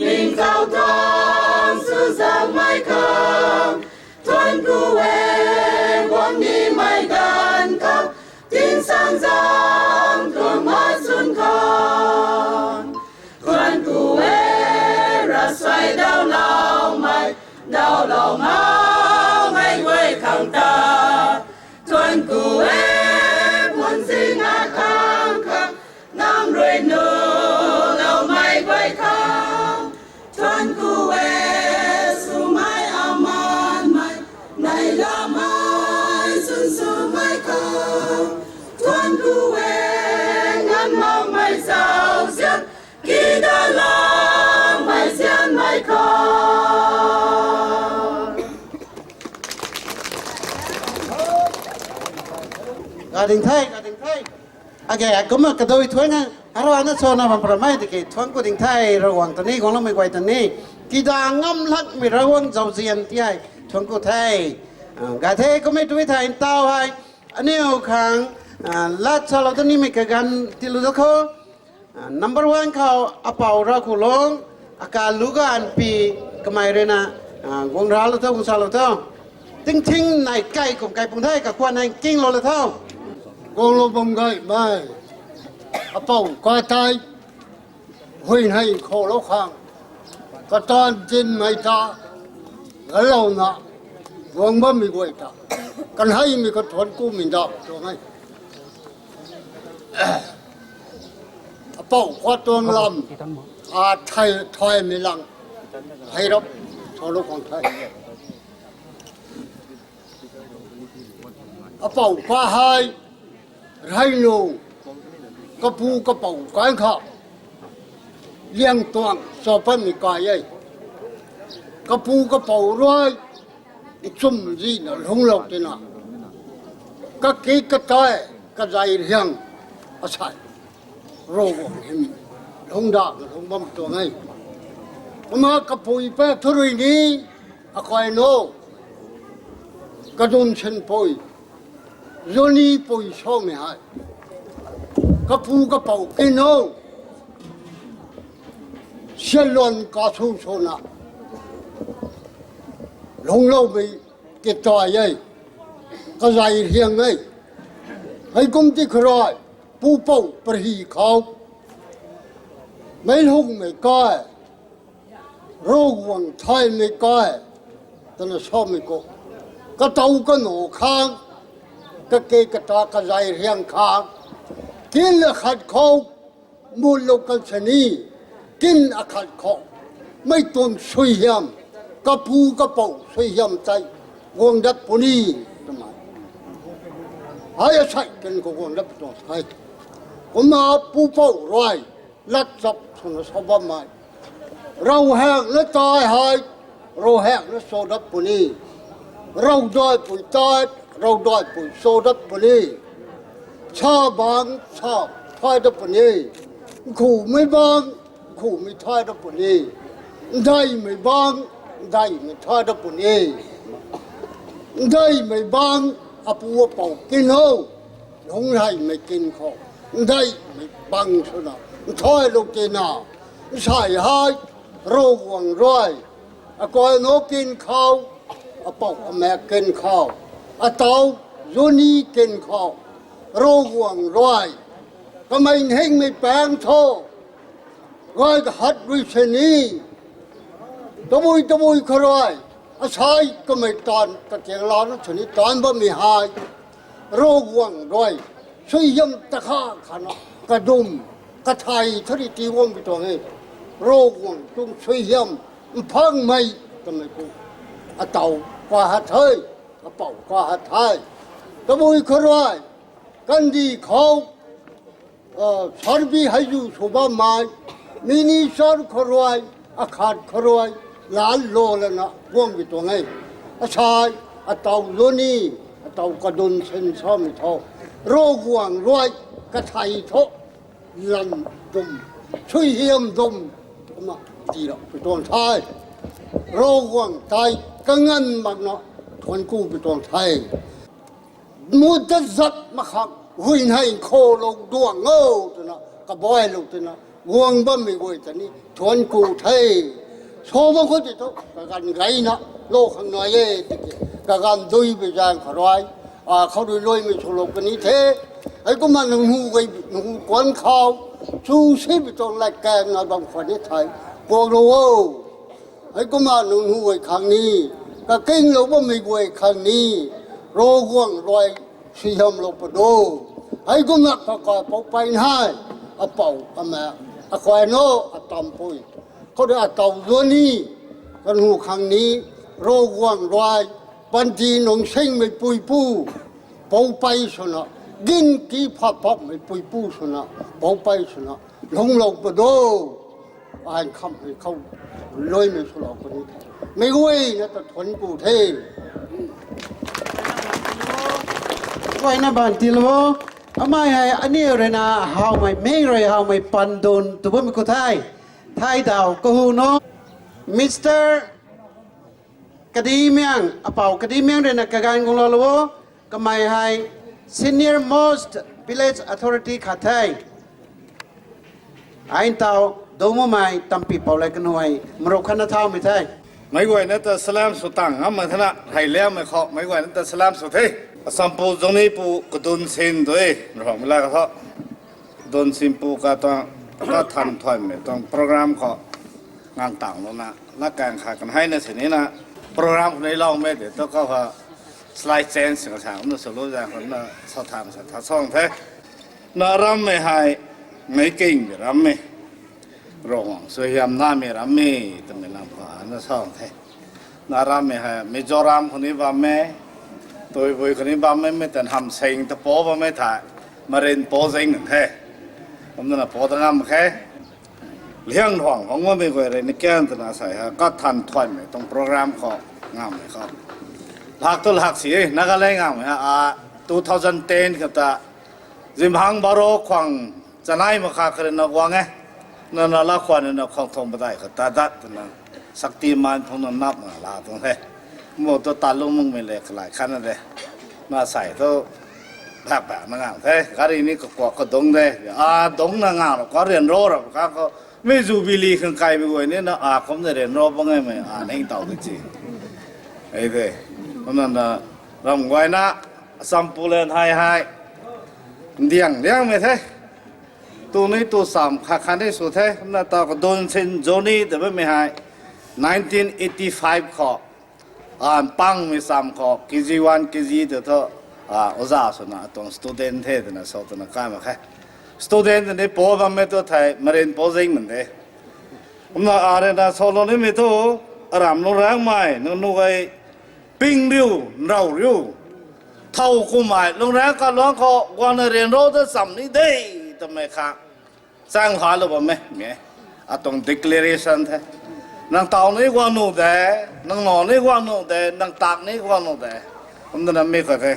กินข้าวทองสู้สักไม่คำชวนกูเววันนี้ไม่กันคำทิ้งสังสารตัวมาสุนคำชวนกูเวรักสวยดาวเราไม่ดาวเรามาไม่ไว้ข้างตาชวนกูเวบนสิงอาคารคำน้ำรวยนูเราไม่ไว้ข้างชวนกูเวสู้ไม่อามันไม่ในละไม่สู้ไม่ข้างชวนกูเวงันมองไม่เศร้าเสียกีดาลองไม่เสียนไม่ข้างกาดิ่งไทยโอเคก็มากระโดดทวนกันเราอันนั้นโซนมันประมาณที่ทวนกูดิ่งไทยระหว่างตอนนี้ของเราไม่ไกวตอนนี้กีดางงำลักมีระหว่างเจ้าเสียนที่ไอ้ทวนกูไทยกาเทก็ไม่ด้วยไทยเต้าให้อันนี้เอาขังลัดชาเราตอนนี้ไม่เกันที่รู้จักเขา number one เขาอาเป่าเราคุลงอาการลูกอันปีก็ไม่เรนะวงราเราเท่าวงชาเราเท่าทิ้งในไก่กลุ่มไก่ปุ่งไทยกับควันในกิ้งโลละเท่า cô lô bông gậy mai à bầu qua tay huynh hành khổ lỗ khang cả toàn trên mây ta ở lâu nọ vòng bấm mi quậy ta cần hay mi có thuần cu mình đọc rồi ngay à bầu qua tuần làm à thay thay mi lăng hay đó thôi lỗ khang thay à bầu qua haiไรนูกระปูกระเป๋าก้อนข้าวเลี้ยงตัวสอบพันมีกายยัยกระปูกระเป๋าร้อยจุ่มจีน่ะหลงหลอกจีน่ะก็กีกระต่ายกระใจเลี้ยงอาศัยโรบหิมหลงดาบหลงบ่มตัวไงมากระปูอีเป้ทุเรศนี้อคอยโนกระดุมเช่นปุยJohnnyปุยชอบไม่หายกระปูกระเป๋ากินโน่เชลลอนกาทูโซนะลงโลกไปเก็บตัวยัยก็ใจเฮียงไง ให้กุมที่ครอยปูเป่าประหีเขาไม่หุ่งไม่ก้อยโรควังไทยไม่ก้อยตอนนั้นชอบไม่ก็กระเตาก็หนูค้างก็เกกระตากระไรเรียงค้างกินละขัดเขามูลโลกันชนีกินอาขัดเขาไม่ต้นช่วยยำกระปูกระเป๋าช่วยยำใจวงดับปุนีทำไมหายใช่กันก็วงดับตัวไทยผมมาปูเป้าร้อยลัดจับสนสบมาเราแหกและตายหายเราแหกและโซดับปุนีเราได้ปุ๋ยตายเราได้ปุ๋ยโซดับปุนีชาบางชาทายดับปุนีขู่ไม่บางขู่ไม่ทายดับปุนีได้ไม่บางได้ไม่ทายดับปุนีได้ไม่บางอปัวเป่ากินเอาหลงได้ไม่กินเขาได้ไม่บังสนะทายลูกกินนาใช่หายโรควังร้อยก่อนโนกินข้าวเป่าแม่กินข้าวเต่าโยนีกินข้าวโรควังร้อยก็ไม่เฮงไม่แปลงโทร้อยก็หัดวิชนีตะบุยครอยใช้ก็ไม่ตอนตะเกียงร้อนชนิดตอนบ่มีหายโรควังร้อยช่วยยำตะข้าขนาดกระดุมกระไทยทริตีวงไปตัวนี้โรควังต้องช่วยยำพังไม่ก็ไม่กูเต่ากว่าหัดเทยเป่ากว่าหัดไทยตะบุยครอยกันดีเขาสารบีให้อยู่สุบามายมินิสารครอยอาคาดครอยหลานโลแล้วนะวงไปตัวนี้ชายเต่าโลนี่เต่ากระดุนเส้นซ้อมทอโรควังร้อยกระไทยทอลันดมช่วยเฮียมดมมาดีแล้วไปตัวไทยโรควังไทยก็งั้นมันเนาะทนกู้ไปตัวไทยมุดจัดมาขับหุ่นให้โคลงดวงโง่ตัวนะกระบอยลงตัวนะวงบ่ไม่ไหวตัวนี้ทนกู้ไทยโชว์มันคนที่ตัวกันไงนะโลกข้างในกันดุยไปจางขรอยเขาดุยลอยไม่โชว์โลกนี้เทไอ้ก็มันหูไอ้หูกวนเขาชูชีพตรงแหลกแกงบางคนที่ไทยพวกเราไอ้ก็มันหูไอ้ครั้งนี้ก็เก่งเราบ่ไม่ไหวครั้งนี้โรคว่างรอยสีหำลงปะโดไอ้ก็มักก็ปกไปให้เป่าแม่ควายโน่ตำปุยเขาได้เต่าตัวนี้กันหูครั้งนี้โรคว่างรอยปันทีหนงเซ็งไม่ปุยปูปงไปสนะกินกี่พับไม่ปุยปูสนะปงไปสนะลงปะโดอ่านคำให้เขาเลยไม่สลอกคนนี้ไม่เว้ยนะแต่ทนกูเทไว้นะบันทิลโวอาไม่ให้อันนี้เลยนะหาวไม่ไม่เลยหาวไม่ปันโดนตัวบ่มีกูไทยดาวก็หูโนมิสเตอร์กะดีเมียงเป่ากะดีเมียงเลยนะกะการของเราโวก็ไม่ให้ senior most village authority ขัดไทยไอ้เต่าดูมั่วไม่ตั้มปีเป่าอะไรกันหน่วยมรกขันเท้าไม่ไทยไม่ไหวนั่นแต่สลามสุตังอ่ะมาทนะไทยแล้วไม่ขอไม่ไหวนั่นแต่สลามสุดเฮ้สัมปูตรงนี้ปูกระดุนเซนด้วยรอไม่ละก็โดนสิมปูก็ต้องทันถอยไม่ต้องโปรแกรมเขางานต่างแล้วนะนักการขากันให้ในสิ่งนี้นะโปรแกรมในเราไม่เดี๋ยวต้องเขาสไลด์เซนสิ่งต่างๆนั่นสรุปอย่างนั้นสอบถามสอบส่องเท่น่ารำไม่ให้ไม่เก่งรำไม่ร้องสวยงามน่าไม่รำไม่ต้องไม่รำผ่านนั่นส่องเท่น่ารำไม่ให้ไม่จอรำคนนี้ว่าไม่ตัวบุยคนนี้บ้าไม่แต่ทำเซ็งแต่ปอบ้าไม่ถ่ายมาเรียนปอเซ็งหนึ่งแค่ผมนั่นปอตั้งงามแค่เลี้ยงห่วงของว่าไม่เคยเรียนในแก้มตั้งอาศัยฮะก็ทันถอยไหมตรงโปรแกรมของงามเลยครับหลักตัวหลักสีนักอะไรงามฮะ2010กับตาจิมฮังบาร์โรควังจะไหนมาขาขึ้นนักวังไงนั่นละครนั่นของทงไม่ได้ก็ตาดัดนั่นสักตีมันพงนั่นนับมาลาตรงนี้หมดตัวตัดลงมึงไม่เล็กหลายขั้นเลยมาใส่ตัวแบบนั่งอ่างเท่การีนี้ก็กว่าก็ดงเลยดงนั่งอ่างก็เรียนรู้หรอกก็ไม่จูบิลีขึ้นไกลไปกว่านี้นะผมจะเรียนรู้บ้างไหมนี่ต่อกันจีไอ้เด้เพราะนั้นรำไว้นะสัมปูเลนให้ เดียงเลี้ยงไม่ใช่ตัวนี้ตัวสามขาคันที่สุดใช่น่าตากระโดนเซนโจนี่แต่ไม่หาย1985ขอปังมีสามขอ KG1 KG เดี๋ยวเธออุตส่าห์สนะตรง student เท่แต่นะสอบตัวนักการมาแค่ student นี่พอบ้างไม่ตัวไทยมาเรียนพอจริงเหมือนเดิมผมน่าอ่านนะสอนนี่ไม่ตัวอารามลงแรงไหมนู่นไอ้ปิ้งริ้วเราริ้วเท่าคุ้มไหมลงแรงก็ร้องเขาวันเรียนรู้จะสำนี้ได้ทำไมครับสร้างหาหรือเปล่าไหมเนี่ยตรง declaration แท้นางเต่านี่กว่าหนูแต่นางหนอนนี่กว่าหนูแต่นางตากนี่กว่าหนูแต่ผมนั่นไม่เคย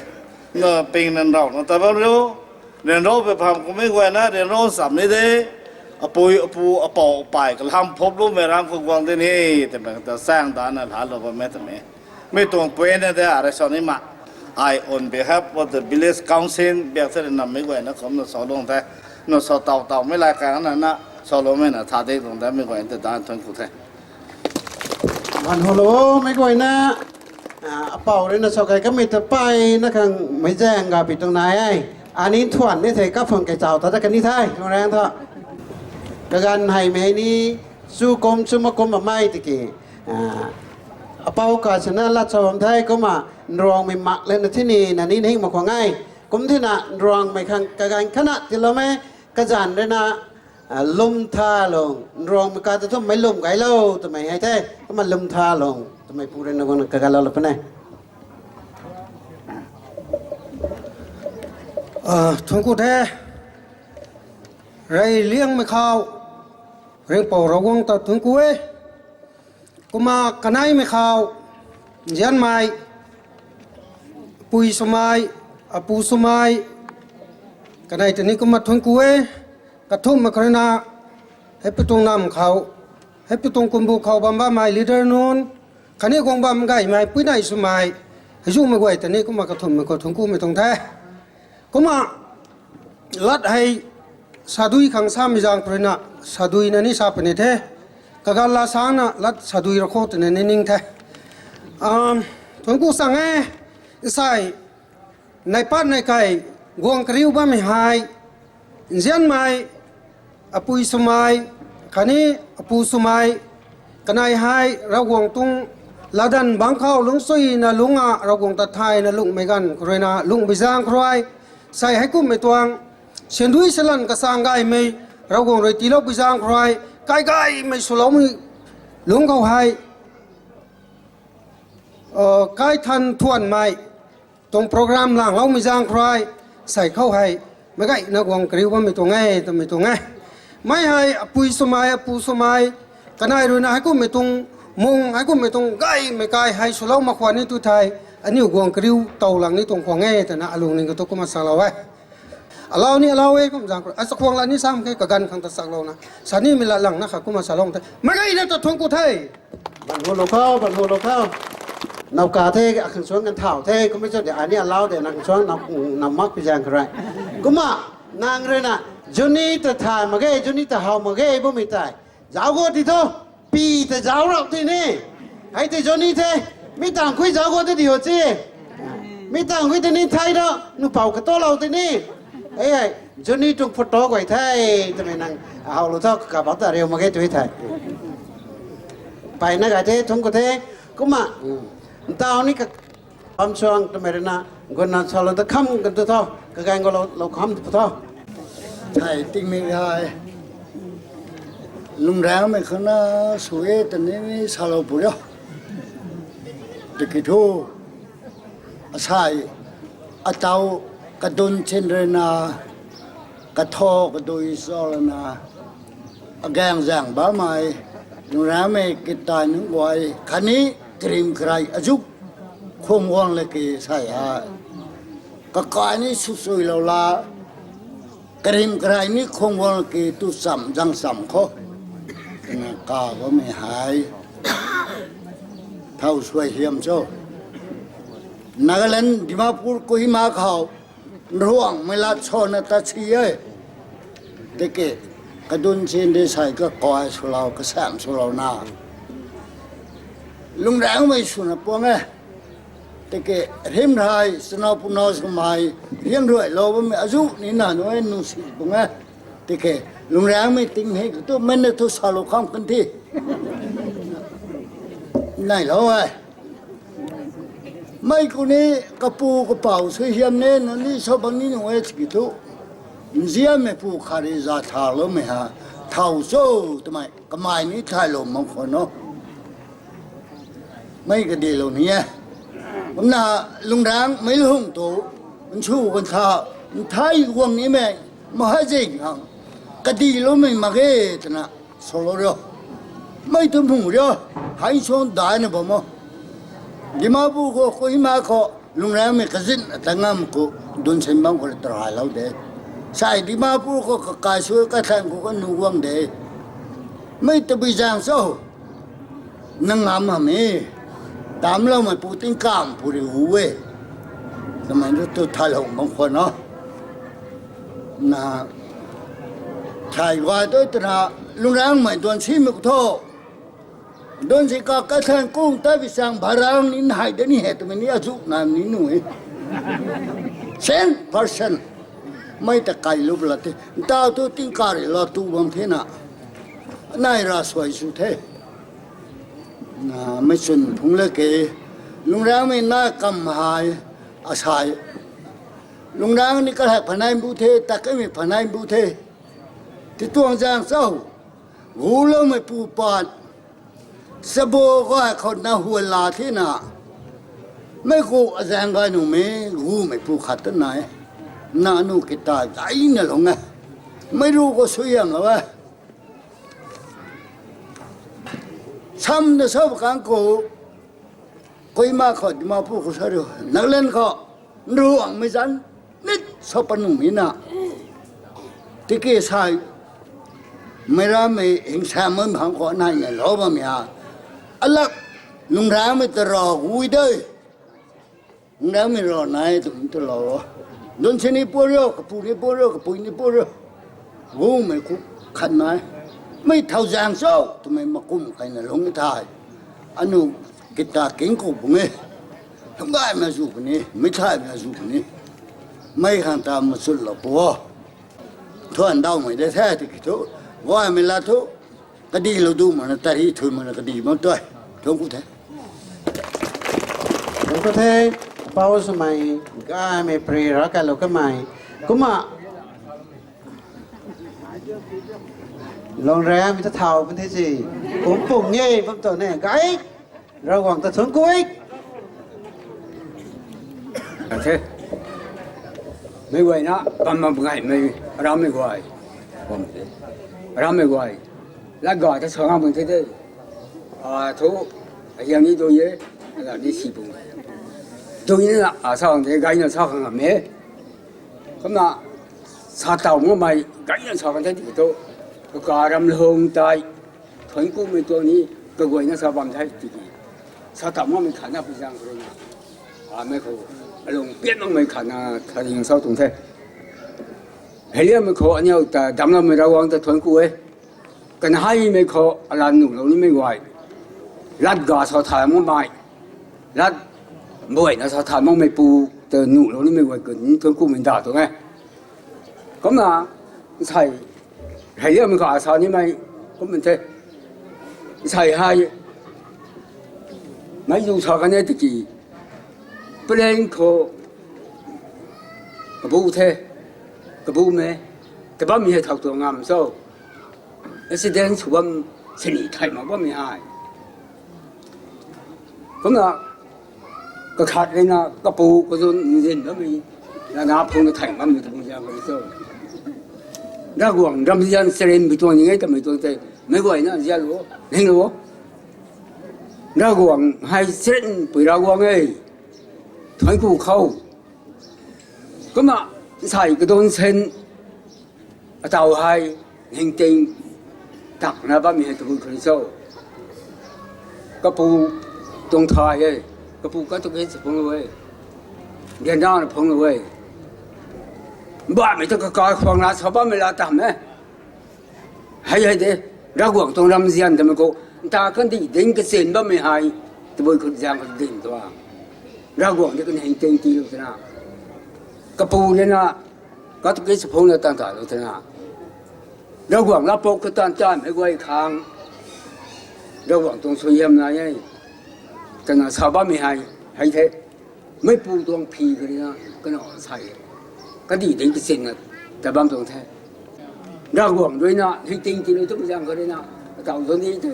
เนาะปิ้งนั่นเราแต่ว่าเรียนรู้ไปพามก็ไม่ควรนะเรียนรู้สำนี้ได้ปูปอไปก็ทำพบรู้ไม่รำก็วางที่นี่แต่สร้างตานั่นหาหรือเปล่าไม่ทำไมไม่ตรงเปลี่ยนแต่อะไรส่วนนี้มา I on behalf of the village council เบียร์เสด็จนำไม่ไหวนะผมน่ะสอนลงแต่น่ะสอนเต่าไม่รายการนั้นนะสอนลงไม่น่ะท่าเด็กตรงแต่ไม่ไหวแต่ด้านทนกูแท้ วันฮัลโหลไม่ก่อยนะเป่าเลยนะสกายก็ไม่จะไปนะครับไม่แจ้งกับปิดตรงไหนอันนี้ถ่วนนี่เถอะก็ฟังแกเจ้าแต่ถ้ากันนี่ไทยตรงแรงเถอะการให้แม่นี้สู้กรมสู้มากรมมาไม่ตะกี้เป่าก็ชนะรัฐสภาไทยก็มารองไม่มักเลยนะที่นี่นะนี่ให้มาขวางง่ายกรมที่น่ะรองไม่ขังการขณะที่เราไม่กระจานเลยนะลมท่าลงรองมันการจะต้องไม่ลมไกลเล่าทำไมให้แท้ก็มันลมท่าลงทำไมพูดเรื่องนั้นกันเราหรือเปล่าทุนกูแท้ไรเลี้ยงไม่เข้าเรื่องเป่าระวังตัดทุนกูกูมากันไหนไม่เข้ายันไม่ปุยสมัยปูสมัยกันไหนแต่นี้กูมาทุนกูกระทุ่มมาครนาให้ไปตรงน้ำเขาให้ไปตรงกุมบุเขาบำบ้าไม่ลีดเดอร์นู้นคันนี้คงบำไก่ไม่ปุ้ยไหนสมัยให้ยุ่งไม่ไหวแต่นี้ก็มากระทุ่มมาก็ทุนกูไม่ตรงแท้ก็มาลัดให้สาดุยขังสามีจางครนาสาดุยนั่นนี่สาปนิเทกะการลาสางนะลัดสาดุยระโคตนั่นนิ่งแท้ทุนกูสั่งใส่ในปัดในไก่กวงกริ้วบ้าไม่หายเจียนไม่ปุยสมัยคันนี้ปูสมัยกันไอหายเรากวงตุงลาดันบางเข้าลุงซุยนะลุงเรากวงตัดไทยนะลุงไม่กันครนะลุงไปจางครายใส่ให้กุ้มไม่ตวงเช่นด้วยสลันกสางไก่ไม่เรากวงเลยตีเราไปจางครายไก่ไม่สุลมีลุงเขาให้ไก่ทันทวนไม่ตรงโปรแกรมหลังเราไม่จางครายใส่เข้าให้ไม่ไก่นักวงกริ้วว่าไม่ตรงไงแต่ไม่ตรงไงไม่ให้ปุยสมัยปูสมัยกันไอรู้นะให้กูไม่ตรงมุงให้กูไม่ตรงไก่ไม่ไก่ให้สุลมาขวานี่ตัวไทยอันนี้วงกริ้วเต่าหลังนี่ตรงขวางไงแต่นะอารมณ์นี่ก็ต้องกูมาสั่งเราไว้เรานี่เราก็ผมสั่งไอ้สักขวางละนี่ซ้ำแค่กับกันคำตัดสั่งเรานะสันนี่มีละหลังนะครับกูมาสั่งเราแต่ไม่ไก่เนี่ยจะทวงกูไทยบันหัวโลเข้าบันหัวโลเข้านาวกาเทกขังชวนกันเท่าเทก็ไม่ใช่เดี๋ยวอันนี้เราเดี๋ยวนักชวนนำมักพิจารณาอะไรก็มานางเรน่ะจุนี่จะถ่ายมาเกยจุนี่จะหามาเกยบ่มีตายเจ้าก็ที่โตปีแต่เจ้าเราที่นี่ให้ที่จุนี่เทไม่ต่างคุยเจ้าก็ที่เดียวจีไม่ต่างคุยที่นี่ไทยเนาะนู่นเป่ากระโตเราที่นี่เอ้ยจุนี่จงพุทโธไว้ไทยทำไมนางเอาลูกท่อกับเอาแต่เรียวมาเกยตัวไทยไปนักเททุ่งก็เทก็มาตอนนี้ก็ความช่วงทำไมนะก็น่าชอบเราจะค้ำกันตัวเท่าก็การก็เราค้ำตัวเท่าใช่ติงไม่ได้ลุงแรงไม่ขนาดสวยแต่นี่สาวปุระตะกี้ทูอาศัยอาเจ้ากระดุนเช่นเรนากระทอกระดุยซอลนาแกงแจงบ้าไม้ลุงแรงไม่กินตายนึกไว้คันนี้กริมใครอายุคงว่างเลยกี่ใช่ฮะก็กายนี้สุยๆเราละกริมใครนี้คงว่างกี่ตุสัมจังสัมเขานักกาก็ไม่หายเท่าช่วยเฮียมโจ้นักเล่นดิมาพูดกุยมาเขาร่วงไม่ละชนตาเชียเด็กกระดุนเชินได้ใส่ก็กอยสุเราก็แสมสุเราหน้าลุงแรงไม่สุนปวง แต่แกเรียมไทยสนอปุนอสมัยเรียมด้วยเราไม่อายุนี่น่ะน้อยนุ่งสิบุ้งแต่แกลุงแรงไม่ติ้งให้ตัวมันเนี่ยทุสารุข้ามกันที่ไหนแล้วไอ้ไม่คนนี้กระปูกระเป๋าซื้อเฮียมเนี่ยนั่นนี่ชอบบังนี่หน่วยสกิตุเสียไม่ปูขาริจาทาร์ไม่ฮะเท่าโซ่ทำไมก็ไม่นี่ไทยลมมงคลเนาะไม่ก็ดีแล้วเนี่ยผมน่ะลุงแรงไม่ลุงโตมันชู้กันท่ามันไทยวงนี้แม่มาให้จริงอ่ะก็ดีแล้วไม่มาเกตนะโซโล่เดียวไม่ต้องพูดเดียวให้ชนได้นะผมดิมาปูก็คุยมาก็ลุงแรงไม่กระสินแต่งามก็โดนเส้นบังก็ตรายแล้วเด้ใช่ดิมาปูก็กายช่วยกระแทงก็นุ่งวังเด้ไม่ต้องไปจางโซ่นั่งงามมีตามเราไม่พูดถึงกามพูดหัวทำไมเราตัวทะเลาะบางคนเนาะนะชายว่าตัวตระลุงแรงไม่โดนชี้มุกโทโดนสิกากระแทงกุ้งแต่วิสังบารังนี่นายเดนี่เหตุมันนี่อาจุนามนี่หนุ่ย10%ไม่ตะไคร้ลุบละที่ดาวตัวติ้งการ์ละตัวบางทีน่ะนายราสวยสุดเทไม่สนพุงเล็กลุงแรงไม่น่ากำหายอาศัยลุงแรงนี่ก็ให้พนัยบุเทแต่ก็ไม่พนัยบุเทที่ตัวจางเศร้าหูเราไม่ปูปานสะโบก็ให้คนน่าหัวลาที่น่ะไม่กูอาจารย์กันหนูหูไม่ปูขัดต้นไหนน่าหนูกิตาใจเนี่ยหรอไงไม่รู้ก็สวยยังเหรอวะซ้ำเนี่ยชอบกันกูคุยมาขอดมาพูดกูเฉยๆนักเล่นเขารู้อ่างไม่จันนิดชอบปนุ่มนี่นะที่เกี่ยใช่ไม่รู้ไม่เห็นแซมมันพังขอนั่นเนี่ยล้อมาไม่ฮะอะไรลุงร้างไม่ตรอหุยด้วยลุงร้างไม่รอไหนตุ่มตรอโดนเชนี่ปวดเยอะกับปูนี่ปวดเยอะกับปูนี่ปวดเยอะหูไม่คุกขันไหนไม่เท่าจางโซ่ทำไมมากุ้มใครน่ะลงไม่ได้อันนู้กิตาเก่งกูปุ่งเอ้ทำได้มาสู้คนนี้ไม่ใช่มาสู้คนนี้ไม่ขันตามมาสุดหรอกปัวทุนดาวไม่ได้แท้ที่คิดทุว่าไม่ละทุก็ดีเราดูมันแต่ที่ทุนมันก็ดีมันด้วยทุกคนแท้ทุกคนแท้เป้าสมัยก็ไม่ปรีรักกันเราก็ไม่ก็มาลงแรงมีตะเท่าเป็นที่สี่ผมปุ่งเย่ผมตัวเนี่ยไกเราหวังตะทุนกุ้ย thế mấy quầy nó cầm một ngày mấy rau mấy quầy rau mấy quầy lá gỏi ta sống mình thế thế thú hiện như tôi vậy là đi xì bùn tôi như là sao thế cái nó sao không làm mẹ咁là sao tàu của mày cái nó sao không thế thì tôi cái cà răm lông tai thuần của mình tôi ní cái quầy nó sao bằng thế thì sao tàu của mình khả năng bị giang rồi mấy cô lùng biết nó mới khả năng khả năng sao tụng thế hệ liệt mới khó anh nhau ta đâm nó mới ra quăng ta thuần của ấy cái hai mới khó là nụ nó mới ngoài lát gà sao thải muốn bài lát muối nó sao thải muốn mới pu từ nụ nó mới ngoài cái thuần của mình đã thôi nghe咁là thầy hệ liệt mới khó sao như mày cũng mình thế thầy hai mấy dù sao cái này thì gì bên ko cái bố thế cái bố mẹ cái bố mẹ thằng tuổi ngầm sao cái sự đến chủ bấm sinh nhật thay mà bố mẹ ai cũng là cái khát này là cái bố cái dân dân đó mình là ngáp không được thay mà mình không ra cái sao ra quảng làm dân xem bị tuôn những cái tầm bị tuôn thế mấy người nó ra lúa nên lúa ra quảng hay xem bị ra quảng ấy thuần của khâu, cái mà xài cái đồn sen, tàu hai hình tinh, đặt na ba miền tây khơi sâu, cái bù đông thái ấy, cái bù cái tụi cái sự phong ấy, hiện đại là phong ấy, ba mấy cái phong là sao ba mấy là tạm ấy, hay đấy, ra quảng đông làm gì anh ta mới có, ta cần đi đến cái sen ba mấy hai, tụi khơi giang cái đỉnh thôi. ra quảng cho cái hành tinh tí lúc thế nào cái bù lên là có cái sự phong là tan tả lúc thế nào ra quảng là bộ cái tan tan mấy quay khang ra quảng trong suy em này ấy cái nào sao ba mươi hai hay thế mấy bù trong phi cái đó cái nào sai cái gì đến cái sinh là tại bám trong thế ra quảng rồi nè hành tinh tí lúc chúng ta cái đấy nè tạo ra như thế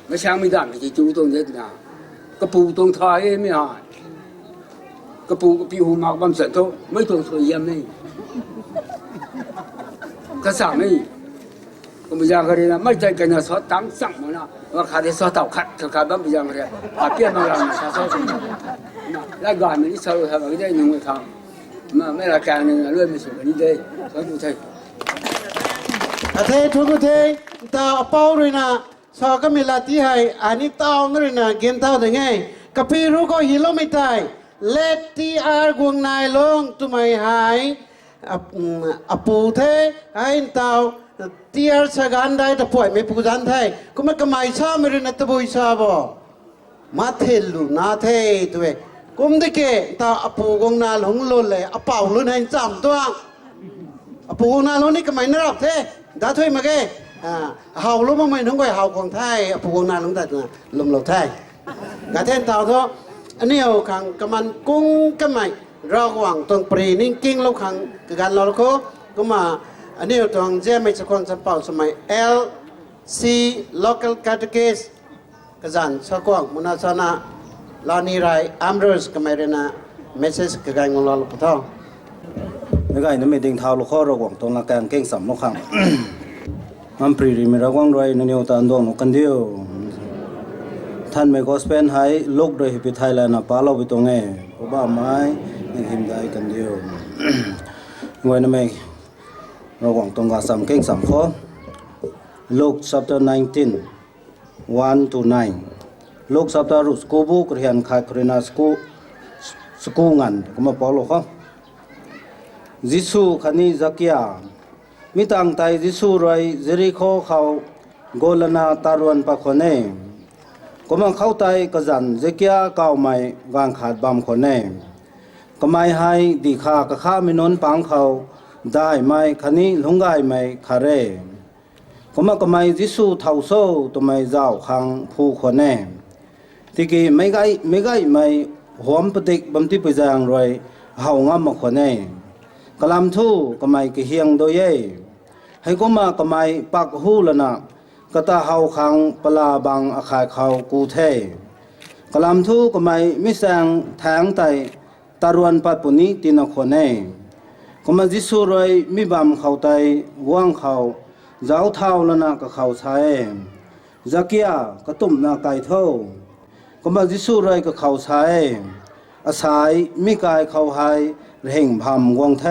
mà sang mình làm thì chú tôi nhất là cái bù trong thái mới hại cái bù cái bù mặc bám sợi thôi mấy tuần suy em này cái sao này còn bây giờ cái này là mấy trái cái nào xóa tám sẵn mà nào và khá để xóa tàu khát khá bám bây giờ cái này à biết mà làm sao xóa xong lại gọi mình đi sau rồi cái đây nhiều người không mà mấy là càng này là luôn mình sửa đi đây xóa đủ thầy thế chú có thế ta bao rồi nè sao cái mình là tí hay anh tao rồi nè kiến tao thế nghe cái pi ru có hiểuไม่ได้ let ti ar guồng nai long tụi mày hay apu thế anh tao ti ar sagan dai ta poi me pujan thai cũng cái mày sao mà rồi nè ta bôi sao bo mà thế lu na thế tụi cũng đấy kệ tao apu guồng na long lôn lệ apau luôn hành chạm toang apu guồng na longนี่cái mày nó thế đã thôi mà cái hào lúc mà mình không gọi hào quảng thái phụ quảng nam chúng ta lồng lồng thái cả thiên tàu thôi anh yêu khang cái mình cung cái mày ra quảng tuần pre ninh kinh lúc khang cái gan lo có mà anh yêu tuần giờ mình sẽ quan sát bảo số mày LC local catechist cái dàn sao quảng muốn sao na lo ni rai amrus cái mày na message cái gan ngon lo lo thao mấy cái nó mình định thao lo khó rồi quảng tuần là càng kinh sắm nó khang anh pre đi mình ra quảng rồi nó nhiều tàn đông nó cần điềuท่านไม่ก็สเปนให้ลูกโดยพิธีไทยแล้วนะป้าเราไปตรงนี้เพราะว่าไม้ยังหิมได้กันเดียวงวยนั่นเองเราหวังตรงกับสามเก่งสามข้อ Luke chapter 19 1 to 9 Luke chapter รุสกูบุกเรียนขายครินาสกูงันก็มาป้าเราข้อยิสุขันีจักยามิตังไตยิสุไรเจริโคเขาโกลนาตารวนปะคนเน่ก็มันเข้าใจกระจันเจกี้เก่าใหม่วางขาดบำคนแน่ก็ไม่ให้ดีขากระข้าไม่นนปังเขาได้ไหมคันนี้ลงง่ายไหมคาเร่ก็มันก็ไม่ยิสูเท่าโซ่ตัวไม่เจ้าขังผู้คนแน่ที่กี้ไม่ไกลไม่หวมปฏิบัติไปจางรวยเฮางามมาคนแน่กลำทู่ก็ไม่กี่เฮียงโดยเย่ให้ก็มาก็ไม่ปักหูละนะก็ตาเฮาขังปลาบังอาคายเขากูเทกลำทูก็ไม่แสงแทงไตตารวนปัดปุนิตินคนเน่ก็มาจิสูรอยมีบำเขาไตว่างเขาเจ้าเท่าละนะก็เขาใช้จักยาก็ตุ่มนาไก่เท่าก็มาจิสูรอยก็เขาใช้อาศัยมีกายเขาหายเร่งพำวงเท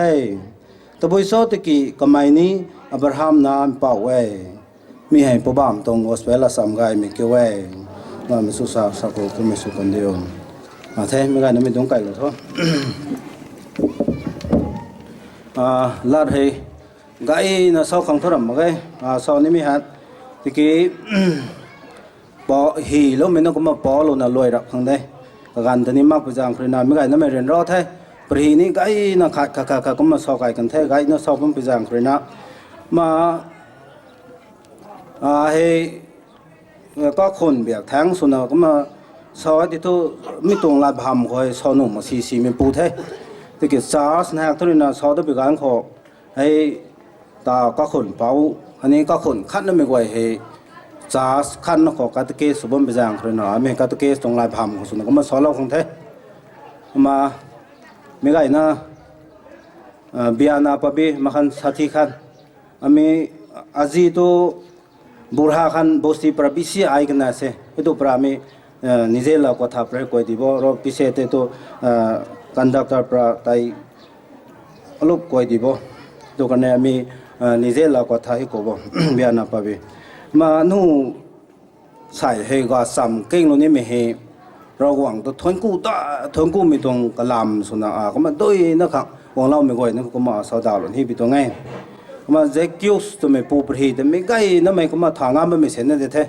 ตะบุยโซตะกี้ก็ไม่นี้อับราฮัมนามเป่าเวมีให้พ่อบ้านตรงออสเตรเลียสามไงมีเกี่ยวไว้ว่ามีสุสาสักคนมีสุคนเดียวมาเท่ไม่ไงนั่นไม่ต้องไกลหรอกท้อลาดให้ไก่น่ะเสาขังทรมมาไงเสานี่มีฮัดตะกี้ปอหีแล้วไม่ต้องก็มาปอลน่ะรวยรักขังได้การตอนนี้มากไปจังคือน่ะไม่ไงนั่นไม่เรียนรอดแท้ปรีนี่ไก่น่ะขาดก็มาเสาไก่กันแท้ไก่น่ะเสาผมไปจังคือน่ะมาให้ก็คนเบียกแทงสุนัขก็มาสอนที่ทุไม่ตรงลายพามคอยสอนหนุ่มมาซีมีปูเทที่เกิดซาสนะทุเรศสอนตัวปีการขอให้ตาก็คนเป้าอันนี้ก็คนขั้นนั่นไม่ไหวให้ซาสขั้นนักขอการตะเกียสุบนไปจางคือหนาไม่การตะเกียตรงลายพามของสุนัขก็มาสอนเราคงเทมาไม่ไงนะเบียนาปบีมาขันสัตย์ขันมีอาจีโตบุรหาขันบอสตีปราบิซีไอกันนะเซ่ตัวปรามีนิเซลก็ทับเรื่องกวยดีบ่รอพิเศษตัวคันดักเตอร์ปราไตลูกกวยดีบ่ตัวกันเนี่ยมีนิเซลก็ทับให้กบ่เบียนาปะบีมาหนูใส่ให้ก็ซ้ำเก่งโน่นนี่ไม่ให้เราหวังตัวทนกู้มีตรงกลำสุนัขก็มาด้วยนะครับหวังเราไม่กวยนั่นก็มาสาวดาวหล่นที่ปีตัวไงมาเจ๊กิ้วตัวไม่ปูปรีแต่ไม่ไกลนั่นไม่ก็มาทางงานไม่เสร็จนั่นเด้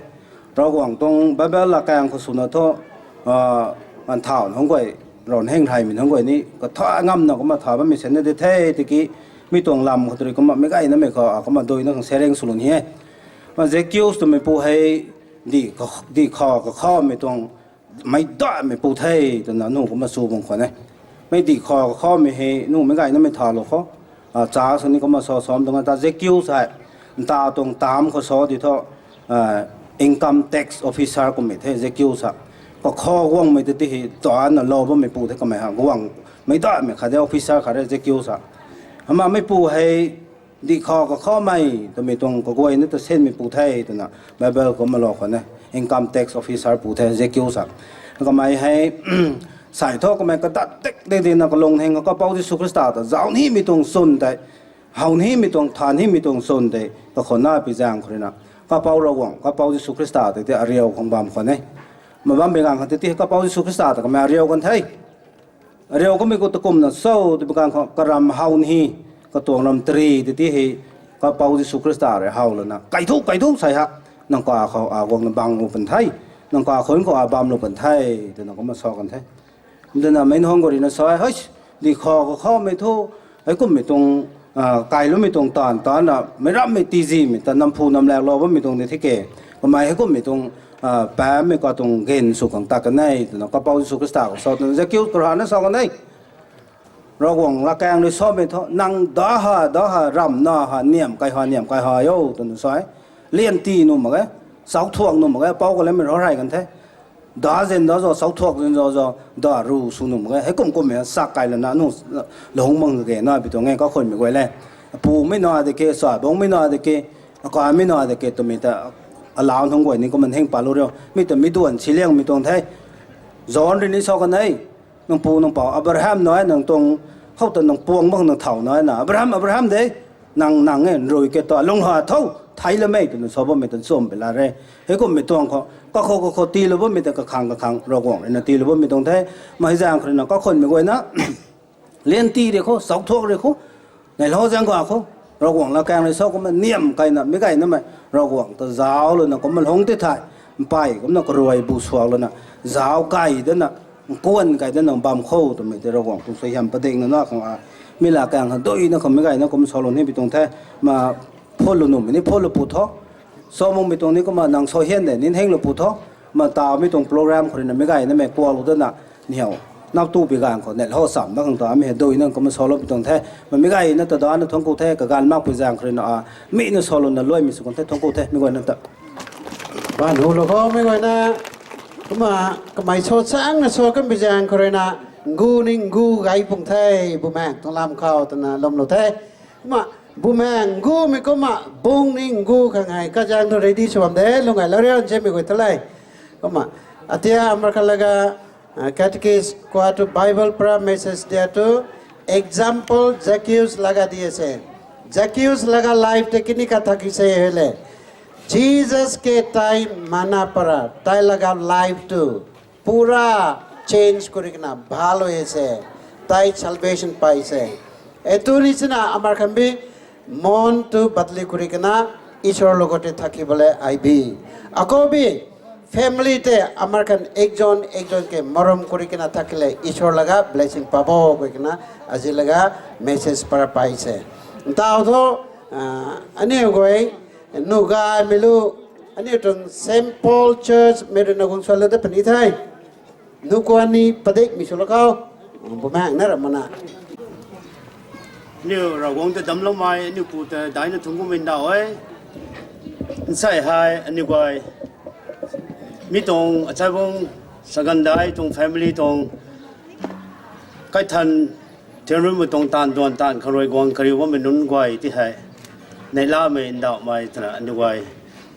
เราหวังตรงแบบละแกงคนสุนัขท่ออันเท่าของก้อย ร้อนแห้งไทยมีทั้งกว่านี้ก็ท่างำนะก็มาถามว่ามีเส้นได้เท่ตะกี้มีตัวลำเขาตัวนี้ก็มาไม่ใกล้นะไม่ก็มาโดยนั่งเสร็งสุรุนเฮียมาเจคิวส์ตัวไม่ปูให้ดีคอก็ข้อไม่ต้องไม่ได้ไม่ปูเท่ตัวนั้นนู่นก็มาสู้บางคนนะไม่ดีคอก็ข้อไม่ให้นู่นไม่ใกล้นะไม่ทาหรอกเขาจ้าส่วนนี้ก็มาซ้อมตรงนั้นแต่เจคิวส์ใช่ตาตรงตามเขาซ้อดีเท่าincome tax officer ก็ไม่เท่เจคิวส์ก็ข้อว่างไม่ได้ที่ตัวนั้นเราไม่ปูเท่ก็ไม่ห่างว่างไม่ได้ไม่ขาด officer ขาดเจคิวส์มาไม่ปูให้ดีคอก็ข้อไม่ตัวไม่ตรงก็กวยนั่นตัวเส้นไม่ปูไทยตัวน่ะไบเบิลก็มาหลอกคนนะ income tax officer ปูไทยเจคิวสักก็ไม่ให้ใส่ท่อก็ไม่ก็ตัดเต็กได้ๆนะก็ลงแห่งก็เป้าที่สุขสตาร์แต่เจ้านี้ไม่ตรงส่วนแต่เฮานี้ไม่ตรงทานนี้ไม่ตรงส่วนแต่ก็คนหน้าไปจางคนนะก็เป้าระวังก็เป้าที่สุขสตาร์แต่ที่อาเรียวของบางคนนะมาบ้านเป็นการคนที่ก็เป้าที่สุขสตาร์แต่ก็ไม่อาเรียวกันไทยอาเรียวก็ไม่ก็ตะกุมนะโซ่ที่เป็นการกระรำเฮานี้ก็ตัวน้ำตรีที่ให้ก็เป้าที่สุขสตาร์เฮาแล้วนะไก่ทุกใส่ฮักนั่งก็เขาวงบังลงเป็นไทยนั่งก็คนก็บามลงเป็นไทยเดี๋ยวนั่งก็มาสอกันไทยเดี๋ยวนั่งไม่น้องก็ดีนะสอยเฮ้ยดีคอก็เข้าไม่ทุไอ้ก็ไม่ตรงไก่แล้วไม่ตรงตอนน่ะไม่รับไม่ตีซีไม่แต่น้ำพูน้ำแรงเราว่าไม่ตรงในที่เก๋ทำไมให้ก็ไม่ตรงแปะไม่ก็ตรงเกณฑ์สุขของตากันได้เดี๋ยวนั่งก็เป้าที่สุขสตาร์สอดนั่นจะคิ้วกระหายนั่นสอกันได้เราหวังละแกงเลยซ้อมไปเถอะนั่งด่าหารำหน้าหาเนียมไก่หาเนียมไก่หาโย่ตัวนั้นสอยเลี้ยนตีนุ่มมั้งสาวทวงนุ่มมั้งเป้าก็เลยไม่ร้องไรกันแท้ด่าเจนด่าจอสาวทวงเจนจอด่ารู้สุนุ่มมั้งให้กลมเนี่ยสักไก่แล้วนะนุ่มหลงมึงเก๋น้อยไปตัวไงก็คนไม่ไหวเลยปูไม่น้อยแต่เก๋สอยบงไม่น้อยแต่เก๋ก็ไม่น้อยแต่เก๋ตัวมีแต่ลาวทั้งหมดนี่ก็มันแห้งปลาลูเรียวมีแต่มีด่วนชี้เลี้ยงมีตรงไทยย้อนเรื่องนี้สอกันได้น้องปูน้องเป่าอับราฮัมน้อยน้องตรงเขาตัวน้องปวงบ้างน้องเถ่าน้อยนะอับราฮัมเด้นางเงี้ยรวยเกตัวลงหาเท่าไทยละไม่ตัวน้องสอบไม่ตัวส้มไปละเร่เฮ้ยก็ไม่ตรงเขาตีแล้วว่าไม่แต่กระคังเราหวังเลยนะตีแล้วว่าไม่ตรงไทยมาให้จางคนนั้นก็คนไม่ไหวนะเลี้ยนตีเด็กเขาสาวทวงเด็กเขาในเราจางกว่าเขาเราหวังเราแกงเลยเขาก็มันเนียมไก่น่ะไม่ไก่นั่นไหมเราหวังตัวสาวเลยนะก็มันหงที่ไทยไปก็มันก็รวยบูสวงเลยนะสาวไก่เด้อนะกวนไก่เด้อนะบำเข้าตัวไม่แต่เราหวังตัวสยามประเด็นนั่นนะของมีหลักการหันตัวอีนะเขาไม่ไก่นะก็มันสอนเราเนี่ยไปตรงแท้มาพ่นลุนุ่มนี่พ่นลุปุถุสมองไปตรงนี้ก็มานั่งโซเฮียนเนี่ยนินแห้งลุปุถุมาตาไม่ตรงโปรแกรมคนนั้นไม่ไก่นั่นแม่กลัวรู้ตัวน่ะเหนียวนับตู้ปีการคนเนี่ยเขาสัมนักต่างๆไม่เห็นโดยนั่นก็มันสอนเราไปตรงแท้มันไม่ไก่นั่นแต่ตอนนั้นท้องกูแท้กับการมากปีจางคนนั้นมีนั่นสอนเรานั่นรวยมีสุขแท้ท้องกูแท้ไม่ไก่นั่นแต่บ้านหูเราก็ไม่ไหวนะก็มาก็ไม่โซช้างนะโซกันไปจางคนนะงูนิ่งงูไก่ปุ่งไทยบุแมงต้องลำเข้าตนะลมเราไทยมาบุแมงงูไม่ก็มาบุงนิ่งงูข้างไงก็จางตัวรีดีชมเด้ลงไงแล้วเรื่องเช่นไม่ไหวเท่าไรก็มาอาทิตย์อเมริกันละก็catechist kuatu Bible pra message dia tu example Zacchaeus laga dia se Zacchaeus laga life te kini katha ki se hele Jesus ke time mana para tai laga life tu pura change kurikna bhalo ese tai salvation paise etuni china amar khambi mon tu badli kurikna ishor logote thaki bole aibi akobi family তে আমার কান একজনকে মরম করি কিনা থাকলে ঈশ্বর লাগা ব্লেসিং পাবো কই কিনা আজি লাগা মেসেজ para পাইছে তাও তো আনি গই নুগা মিলু আনি টং সেন্ট পল চার্চ মেরে নগুন সলে দে পনি থাই নুকোয়ানি পদে মিসুলকাও বুমাং না রমনাนี่เราคงจะดำลงมานี่ปูแต่ได้ในทุ่งกุมินดาวใส่หายอันนี้ก็มีตรงอาจารย์วงสังกัดได้ตรงแฟมิลี่ตรงใกล้ทันเที่ยวรุ่งมาตรงตานดวนตานขรวยกวางคดีว่ามันนุ่นกว่าที่ให้ในล่าไม่ดาวไม่ถนัดอันนี้ก็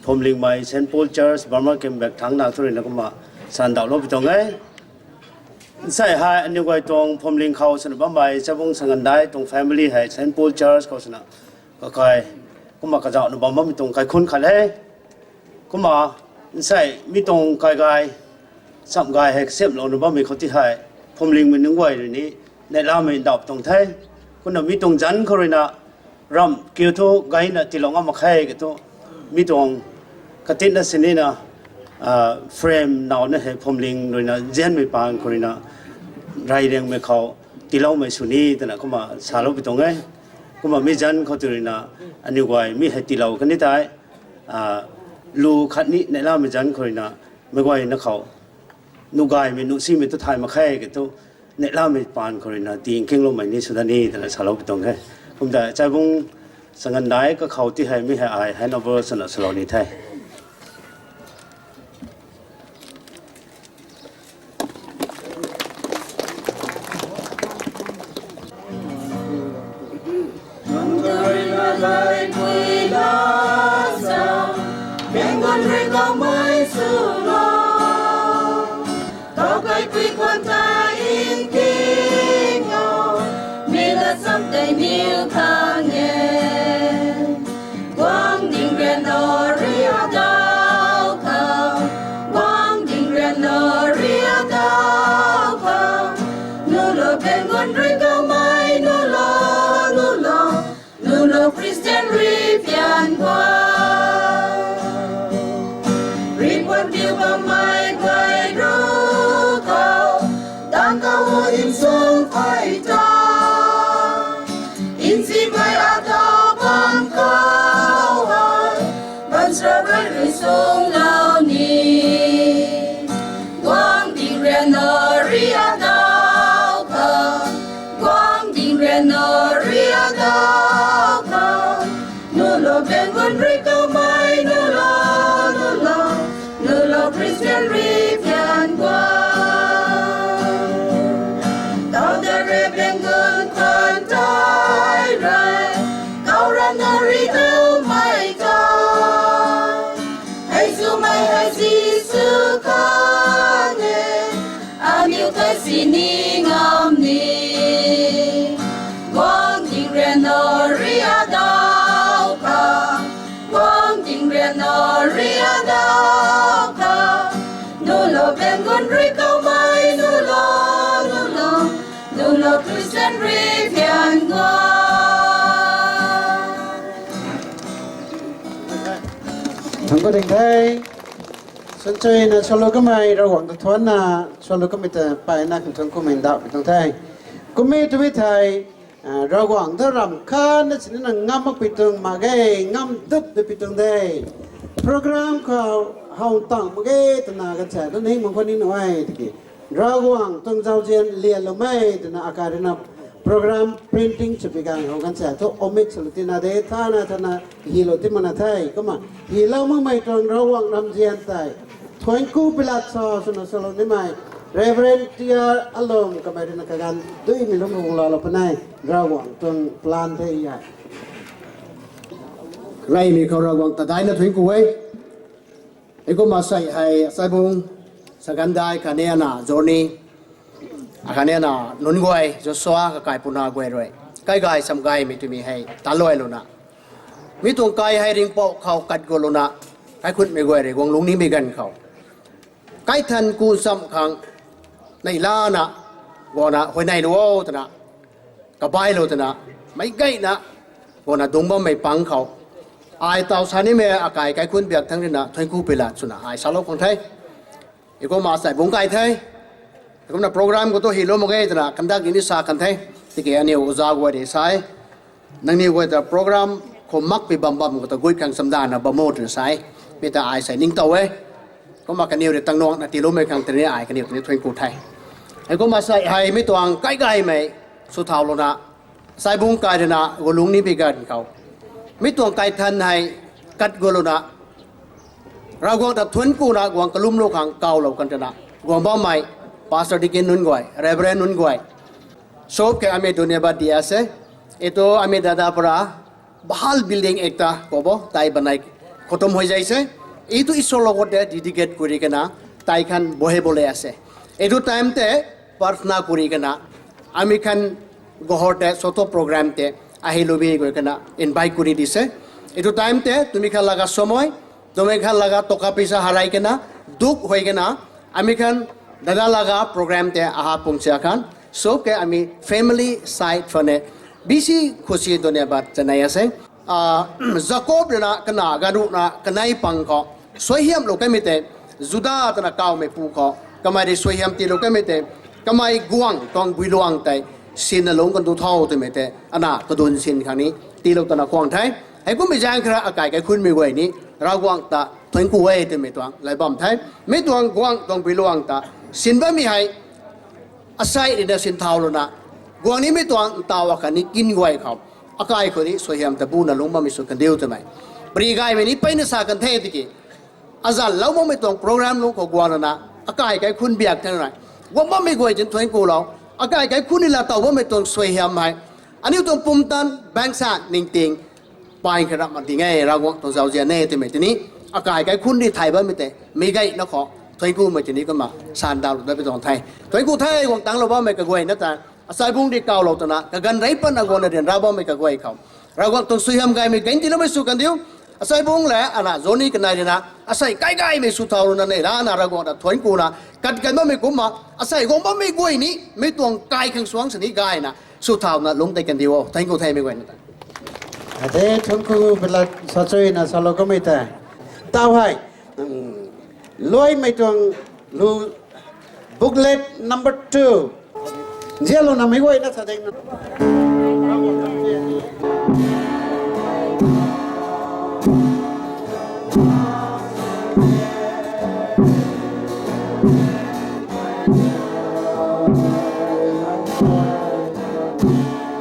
ผมลิงไม่เซนต์พอลเจอร์สบาร์มาเกมแบกทางนาทุเรนแล้วก็มาสันดาวลบไปตรงไงใช่ให้อันนี้ก็ตรงผมลิงเขาสนับบ้าไม่จะวงสังกัดได้ตรงแฟมิลี่ให้เซนต์พอลเจอร์สเขาสนับก็ใครก็มากระจายนุบ้าไม่ตรงใครคุ้นขันเลยก็มาใช่มีตรงกายสัมกายให้เสียบเราหรือว่ามีเขาที่ให้ผมลิงมันนึกไว้เดี๋ยวนี้ในล่าไม่ดับตรงไทยคนน่ะมีตรงจันเขาเลยนะรำเกี่ยวทุกไกน่ะที่เราเอามาแข่กันทุกมีตรงกติน่ะสินี่นะเฟรมเราเนี่ยให้ผมลิงเลยนะเจนไม่ปานเขาเลยนะ ไรเรียงไม่เขาตีเล่าไม่สุนีแต่น่ะก็มาสาลไปตรงไงก็มาไม่จันเขาตัวนี้นะอันนี้ว่ามีให้ตีเล่ากันนี่ได้ลูคัดนี้ในล่าไม่จันคนนะไม่ว่านักเขานุกายไม่นุซีไม่ตัวไทยมาแค่กันตัวในล่าไม่ปานคนนะตีเก่งลงไม่นี่สุดานี่แต่น่ะสาลไปตรงไงผมแต่ใจบุ้งสังกันได้ก็เขาที่ให้ไม่ให้อายให้นอเวอร์สนับสนุนนี่ไทยSomeday new canyon Quang Dinh Ren Nô Ria Đao Khao Quang Dinh Ren Nô Ria Đao Khao Nô lô bên nguồn rơi cao mai Nô lô Christian Reef Yan Quang Reef quan tiêu cao mai quay ru cao Đang cao hồ im xuống phải trao Insi mai atau bangkau hai Bansabai risung lau ni Quang Dinh Ren Nô Ria Đao Khao Quang Dinh Ren Nô Ria Đao Khao Nô lô bên nguồn rơi cao mai Nô lô Christian Reef Yan Quang Tao đã rê bên nguồn con trái rai Cao ra nô ri đâu mai cao Hay dù mai hay gì sư khá nè A miêu thay xì ni ngâm ni Quang Dinh Ren Nô Ria Đao Khao Quang Dinh Ren Nô Ria Đao Khao Nô lô bên nguồn rơi cao mai Nô lô Christian Reef Yan Quang Thằng có đình thế sân chơi là cho lô cái mày rồi hoàng tự thuấn là cho lô cái mày tờ bài na cũng thằng của mình đạo bị thằng thế cũng mấy tụi thầy rồi hoàng thơ rằm khăn nó chỉ là ngâm mắc bị tường mà cái ngâm tức bị tường đây program của hồng tặng mà cái tụi nào cái trẻ nó hình một con đi nói thì rồi hoàng tung giao diện liền là mấy tụi nào akarina program printing sebagai orang satu omik selutina de thana hilo ti mana thai kama hilo mang mai tong rawang nam jian tai thoin ku pilat so suno solo ni mai reverend tia alom kamari na kagan dui milong ngong la panai rawang tong plan thai ya rai mi ko rawang ta dai na thoin ku wei ai ko ma sai hai sai bung sagandai kanena journey akhane na nun goi Joshua ka kai puna goi roi kai gai sam gai mi tu mi hai ta loi lo na mi tung kai hai ring po khau kat go lo na kai khut me goi re gong lung ni mi gan khau kai than ku sam khang nei la na go na hoi nai lo ta na ka bai lo ta na mai gai na go na dong ba mai pang khau ai tao sa ni me akai kai khun biak thang na thoi ku pela chuna ai sa lo khong thai e ko ma sai bung kai thai cũng là program của tôi hiểu một cái là cảm giác như sao cảm thấy thì cái anh yêu giáo gọi để sai năng nhiều gọi là program không mắc bị bầm bầm của tôi gửi càng sầm đàn là bầm mốt rồi sai bây giờ ai sẽ nín tàu ấy có mà cái nhiều để tăng nong là tỷ lệ mấy càng tiền ai cái nhiều để thuê cụ thể hay có mà sai hay mấy toàn cái mày số thảo luôn à sai bung cái rồi nè gồm lúng ní bị gần cầu mấy toàn cái thân hay cắt gồm luôn à ra gồm tập thuần cụ nè gồm cái lúng lô hàng cầu lầu cần nè gồm bao mày Pastor Dikin nun goi, Reverend nun goi. Sob ke ame dunia ba dia se, itu ame dada para bahal building ekta kobo tai banai khotom hoi jai se. Itu isolo kote dedicate kuri kena tai khan bohe bole ase. Itu time te prarthna kuri kena ame khan gohorte soto program te ahi lobi goi kena invite kuri dise. Itu time te tumi khan laga somoy, tumi khan laga toka pisa harai kena duk hoi kena ame khan Dada laga program te aha pungsia kan so ke ami family side fane bisi khushi dunia bat janaya se Jacob na kana garu na kanai pang ko sohiam lo kemite juda tana kaw me pu ko kamari sohiam ti lo kemite kamai guang tong builuang tai sin along kan tu thau te mete ana kadun sin khani ti lo tana kwang thai ai ko mi jang khra akai kai khun mi wei ni ra guang ta thoin ku wei te me tuang lai bam thai me tuang guang tong builuang ta sin ba mi hai asai ina sin thau lo na guang ni me tuang tawa khani kin wai khau akai ko ni sohiam ta bu na lung ma mi su kan deu te mai pri gai me ni pai na sa kan the ti ki azal lau mo me tuang program lo ko guang na akai kai khun biak thai na wa ma me goi chen thoin ku lo akai kai khun ni la taw me tuang sohiam hai ani tuang pum tan bang sa ning ting pai khra ma ti ngai ra guang tong zau jia ne te me ti ni akai kai khun ni thai ba me te me gai na kho thoin ku me ti ni ko ma san dau da be tong thai thoin ku thai guang tang lo ba me ka goi na ta asai bung di kau lo ta na ka gan rai pan na gon na den ra ba me ka goi khau ra guang tong sohiam gai me gain ti lo me su kan diu asai bung le ana zoni kan nai na asai kai kai me su thau na ne ra na ra guang da thoin ku na kat kan ma me ku ma asai gong ba me goi ni me tuang kai khang suang sani gai na su thau na lung tai kan diu thoin ku thai me goi na ta ade thongku bela sachoi na salo ko mai ta tao hai loi mai tong lu booklet number 2 jelo na mai goi na sa deng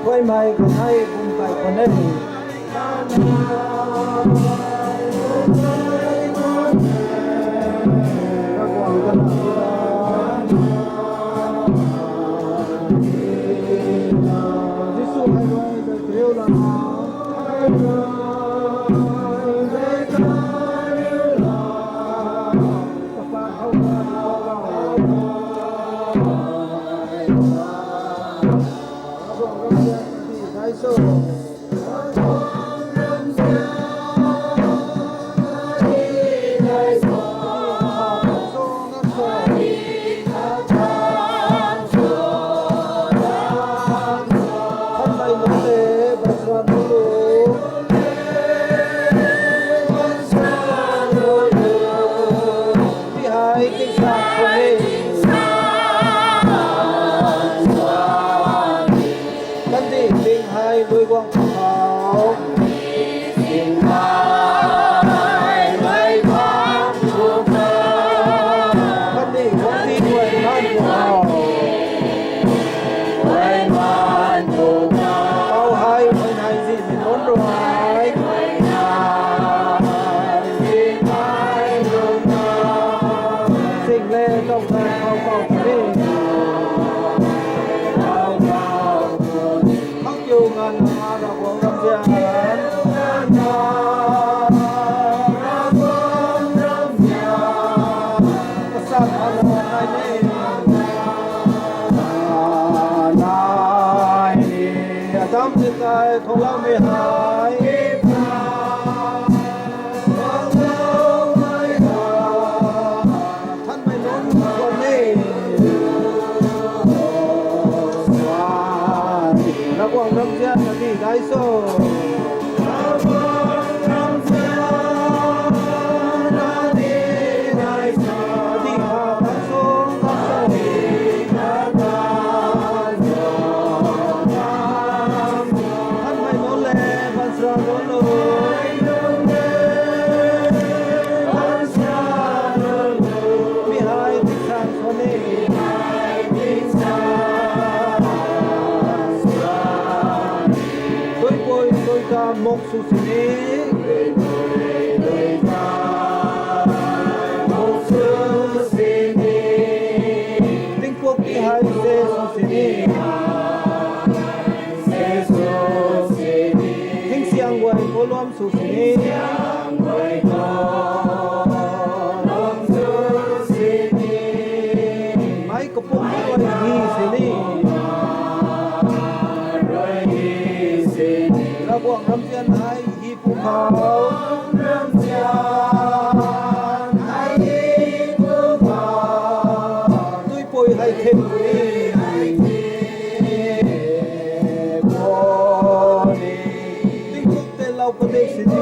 quay mai còn hay cùng phải còn nên không lâu mới hài thân mày luôn còn đi nó quăng năm gian là đi gái số một số sini tiếng quốc đi hai xe số sini tiếng xiang quay có loam số sini máy có bông quay đi sini ra quảng năm gian hai hi phụ khảo năm gian hai hi phụ khảo tôi bồi hay thêm đi bồi tiếng quốc tế lâu có thể xin đi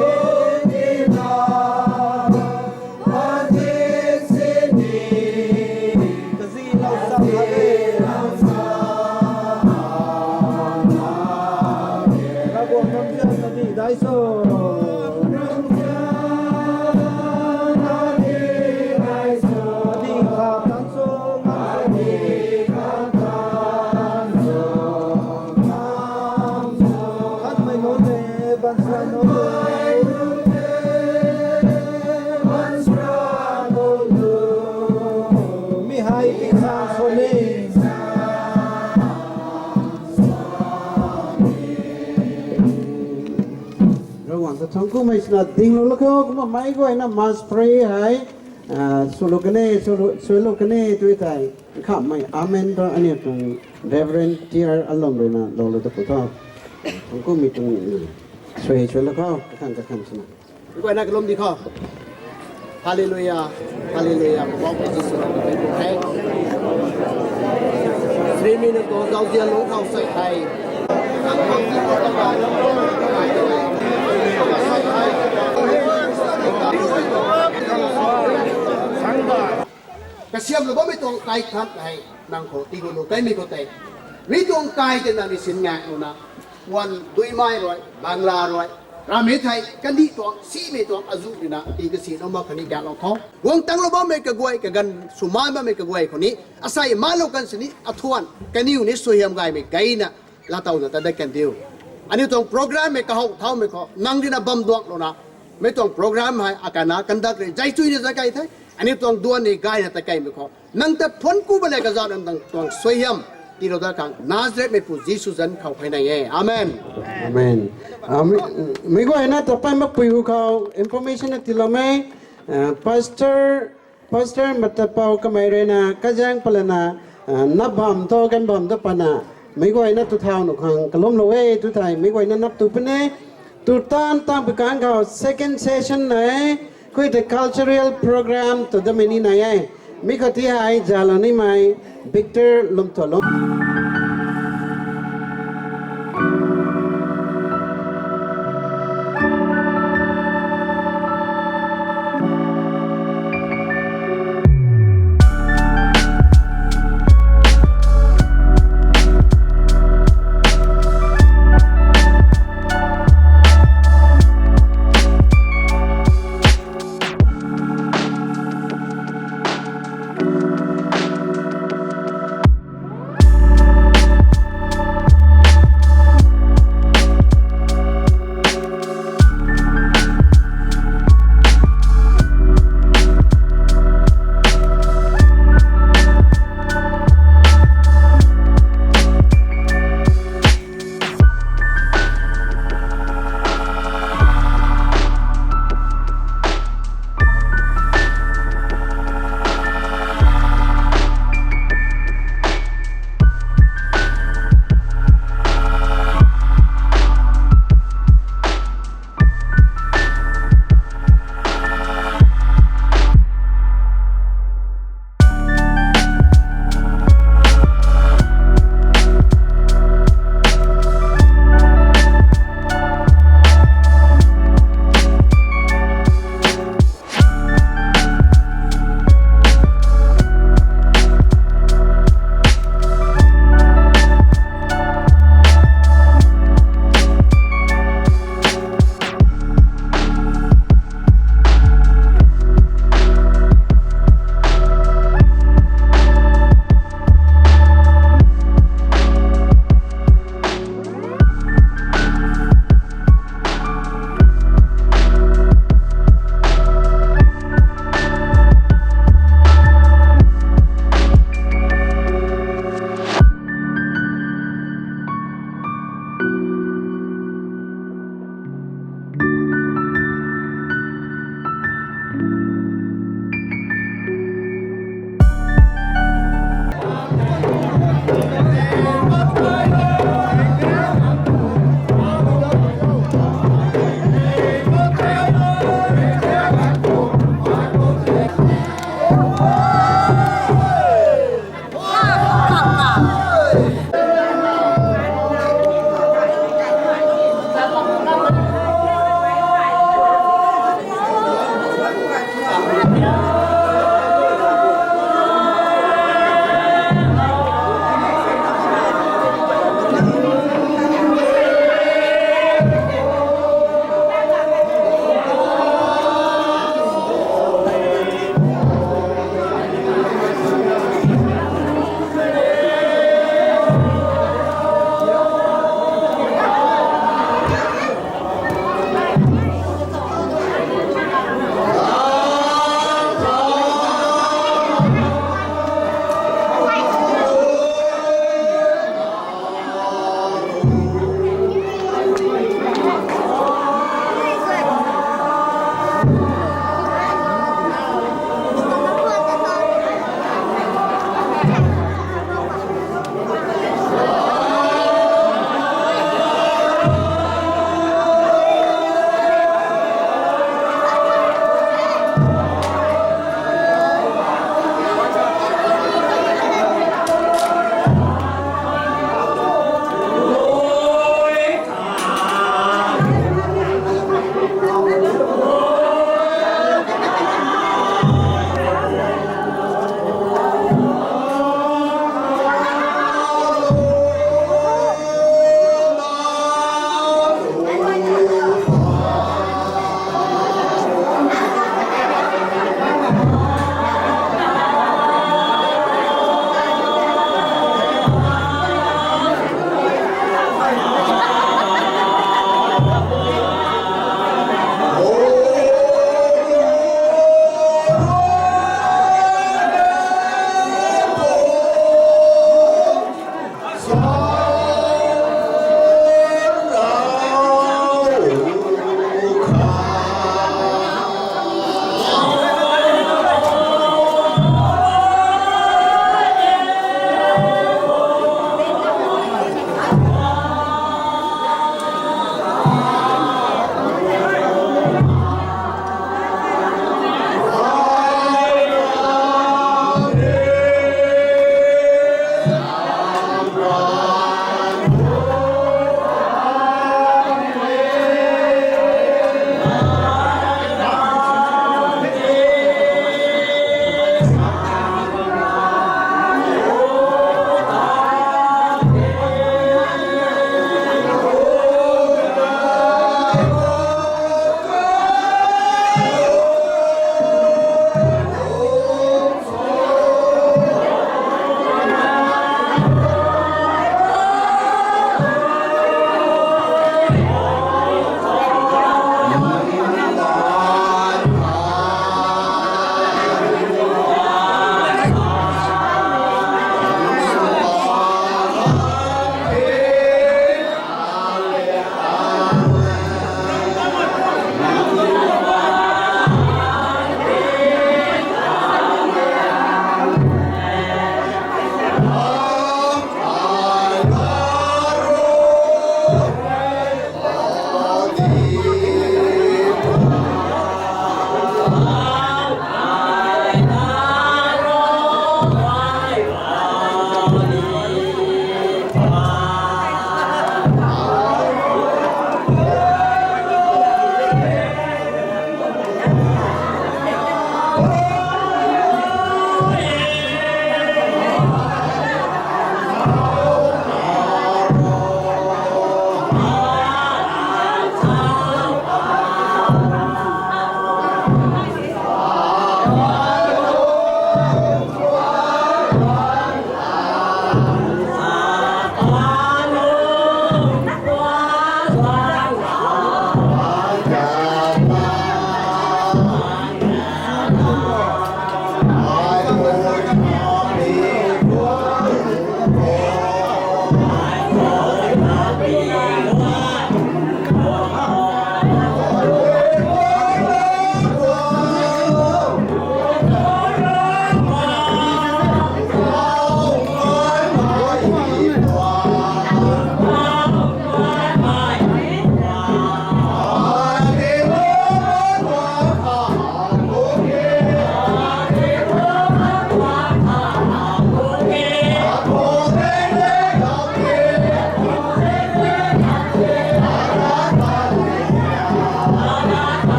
cái gì lâu sao hả sa thongku mai sna ding lo ko kuma mai ko na mas pray hai solo kane tu tai kha mai amen to ani tung reverend tier along re na lo to ko thongku mi tung soi lo ko kan sna ko na kalom di ko hallelujah hallelujah ko ba Jesus okay 3 minutes ko dau dia lo khau sai hai กระเสียมหรือว่าไม่ตรงไกลครับไอ้นางโคตีกุลูไกมีกุเตวิตรงไกลจะนั่นสินงานนูนะวันดุยไม้รอยบางลารอยรามีไทยกันดีตัวซีเมตัวอายุนี่นะตีกษีนออกมาคนนี้แกลองท้องวงตั้งเราบ้าไม่กระกวยกันสุมาบ้าไม่กระกวยคนนี้อาศัยมาโลกันสินี้อัทวนกันนี่อยู่ในสวยงามไม่ไกลนะลาเต่าเนี่ยแต่ได้กันเดียวอันนี้ตรงโปรแกรมไม่กระหอบเท่าไม่ขอนั่งดีนะบัมดวงเรานะไม่ต้องโปรแกรมให้อาการนักกันดักเลยใจช่วยเนี่ยจะไกลไทยอันนี้ต้องดวนนี่กายเนี่ยตะไกไม่ขอนั่งแต่พ้นกูไปเลยก็จะนั่งต้องสวยงามที่เราได้กันนาซเรตไม่พูดยิสุจันเข้าภายในเองอาเมนอาเมนไม่ก็เห็นนะต่อไปมาปุยเขา information ที่เราไม่pastor มาตะเปาก็ไม่เรนะก็ยังพลนะนับบัมโตกันบัมตะปนะไม่ก็เห็นนะตุเท้าหนุขังกลมโลเวตุไทยไม่ก็เห็นนะนับตุปนี่ตุตันตั้งประการเขา second session ไหนคุยแต่ cultural program ตัวดำเนินไหนมีข้อที่ให้จาลนี่ไหม Victor ลมถลม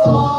เ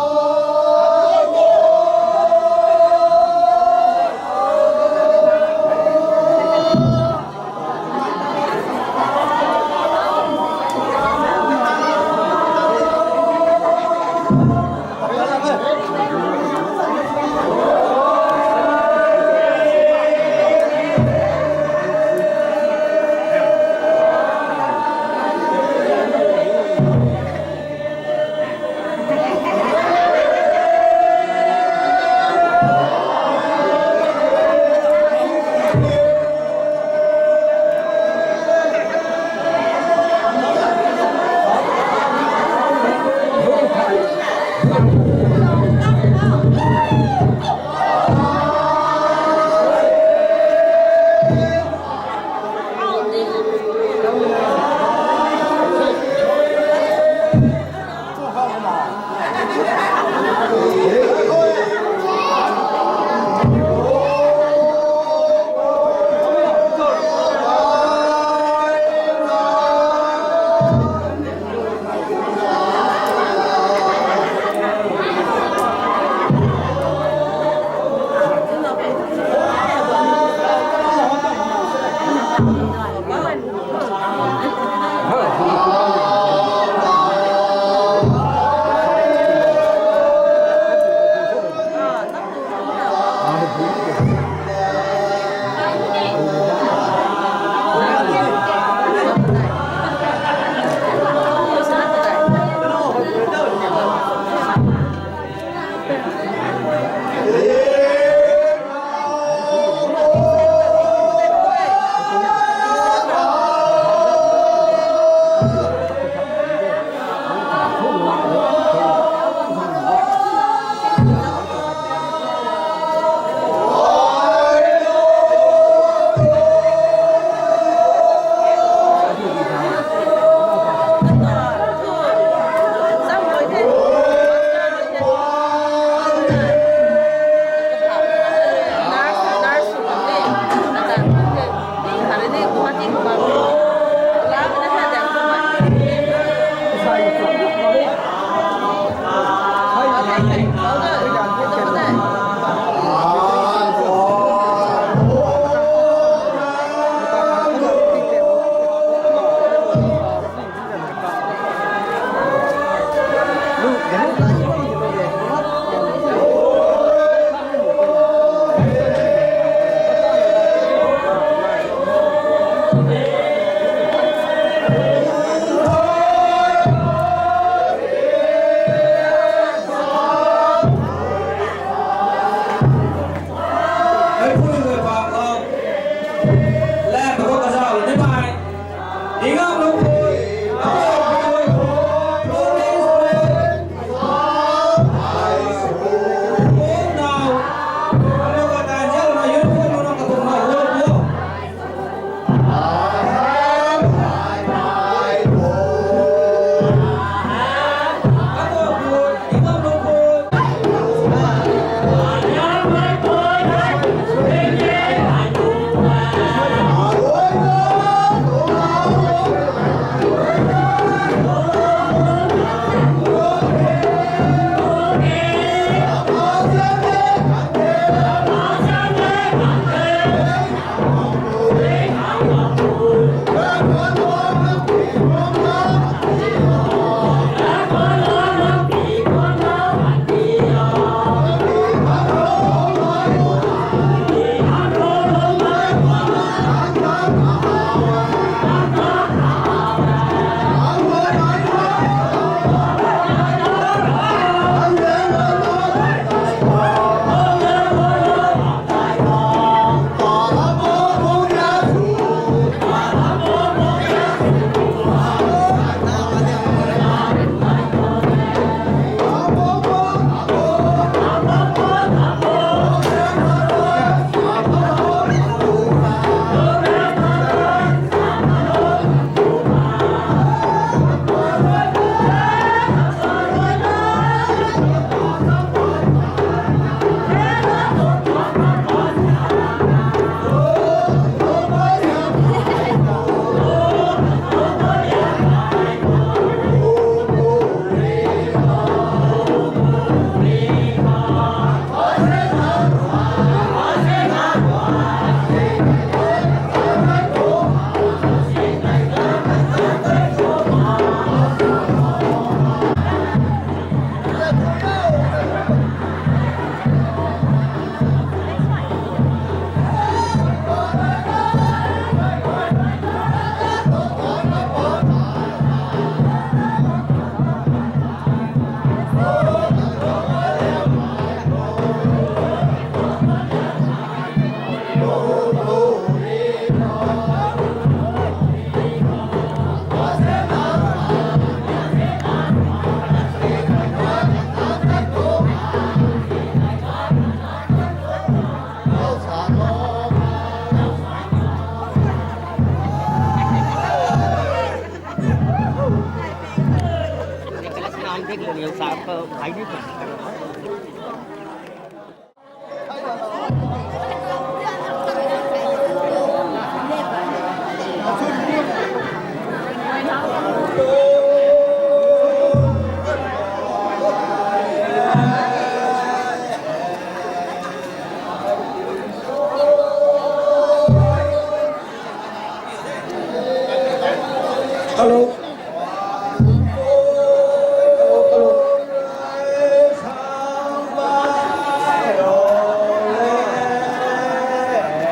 ฮัลโหล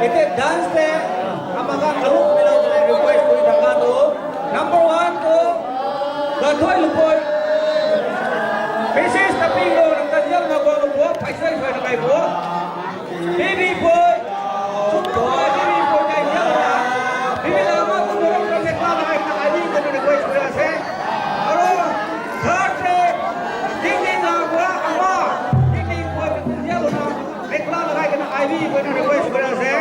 Ite dance te amaga aluk milau te request koi daga do number 1 to gathoi lupoi Mrs. Tapingo ng kanyang nagwalubo paisay sa nakay bo Bibi boy Boy bibi boy kay niya Bibi lama tumurong ng nekla nakay nakali ko ng request ko se Aro third te dingding na gura ama dingding boy niya na nekla nakay ka nakay ko ng request ko se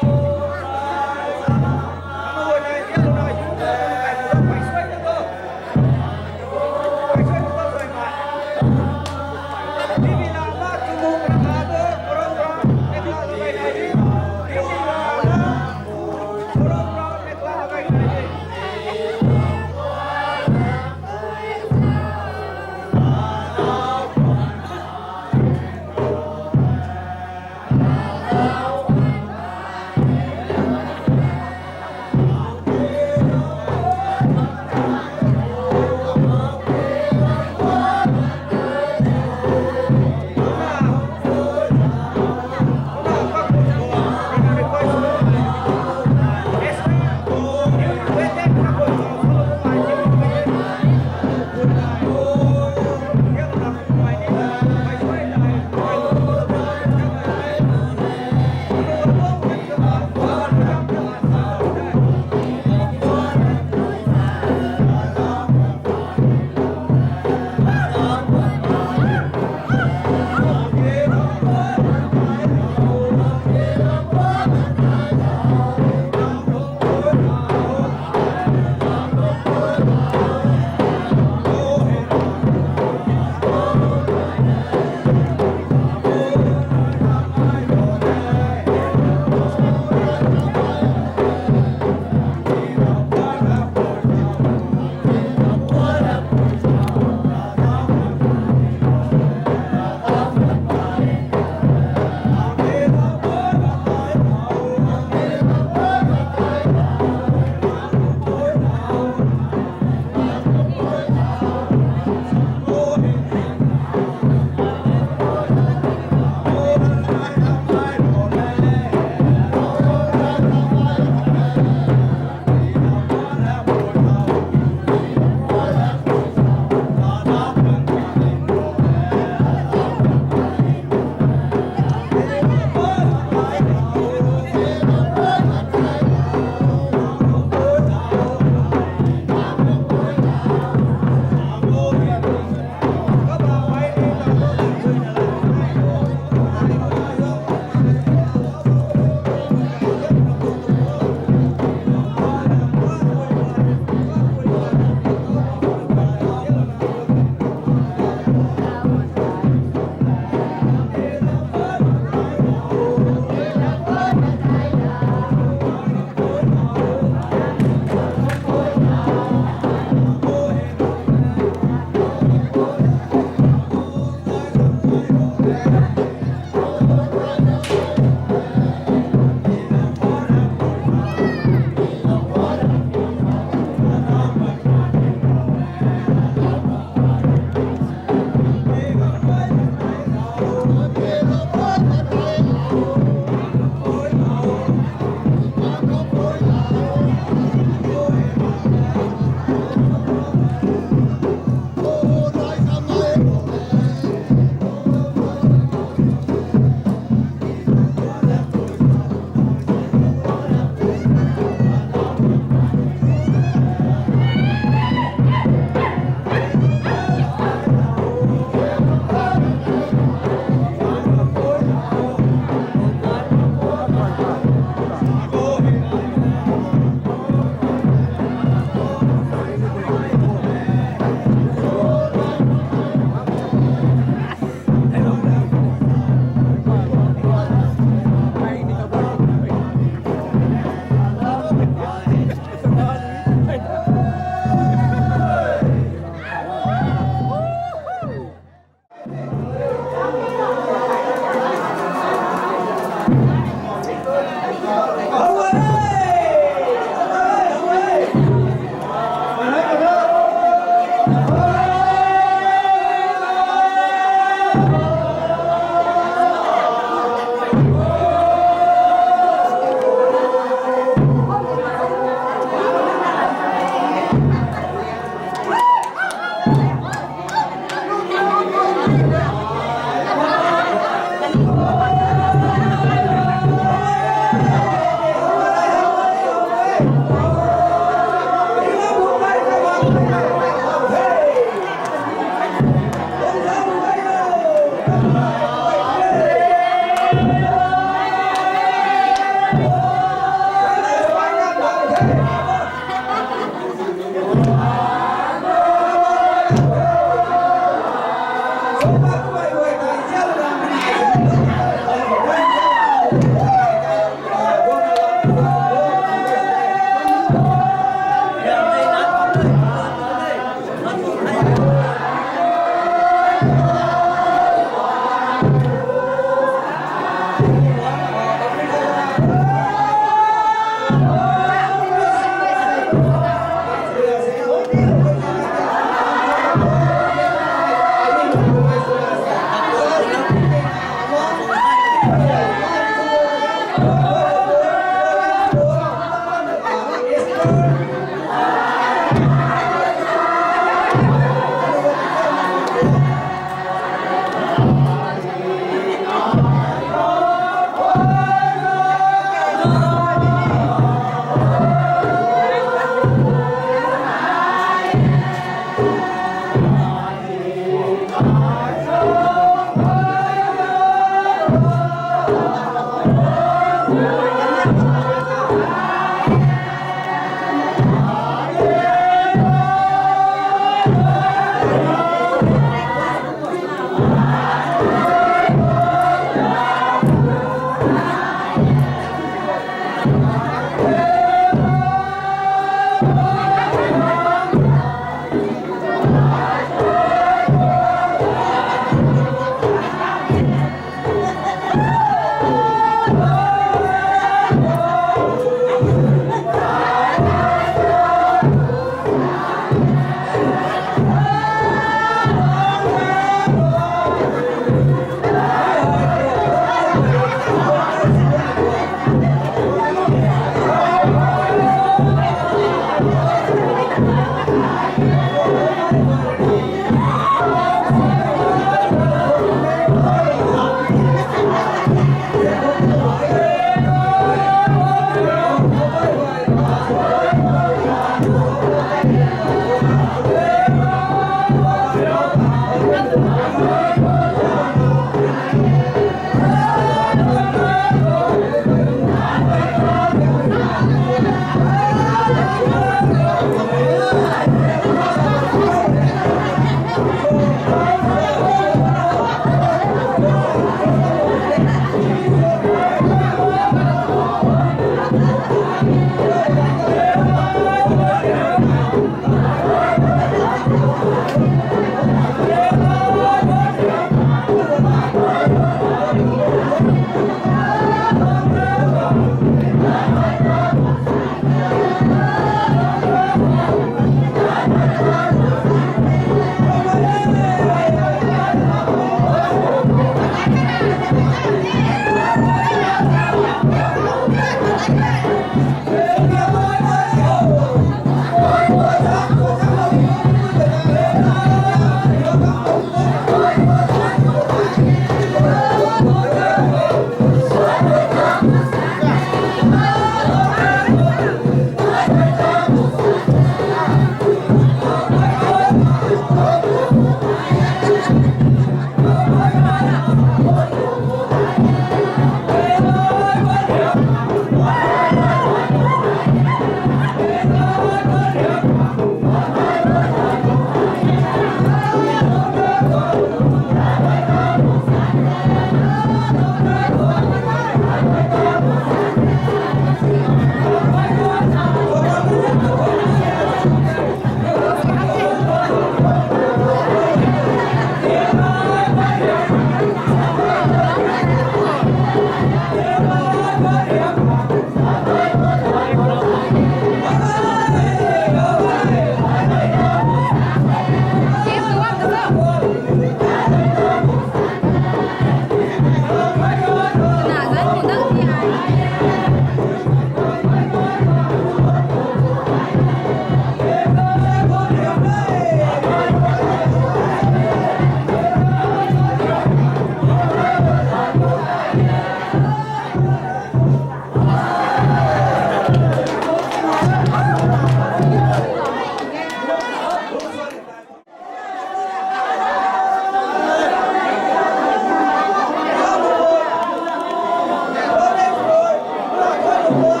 เ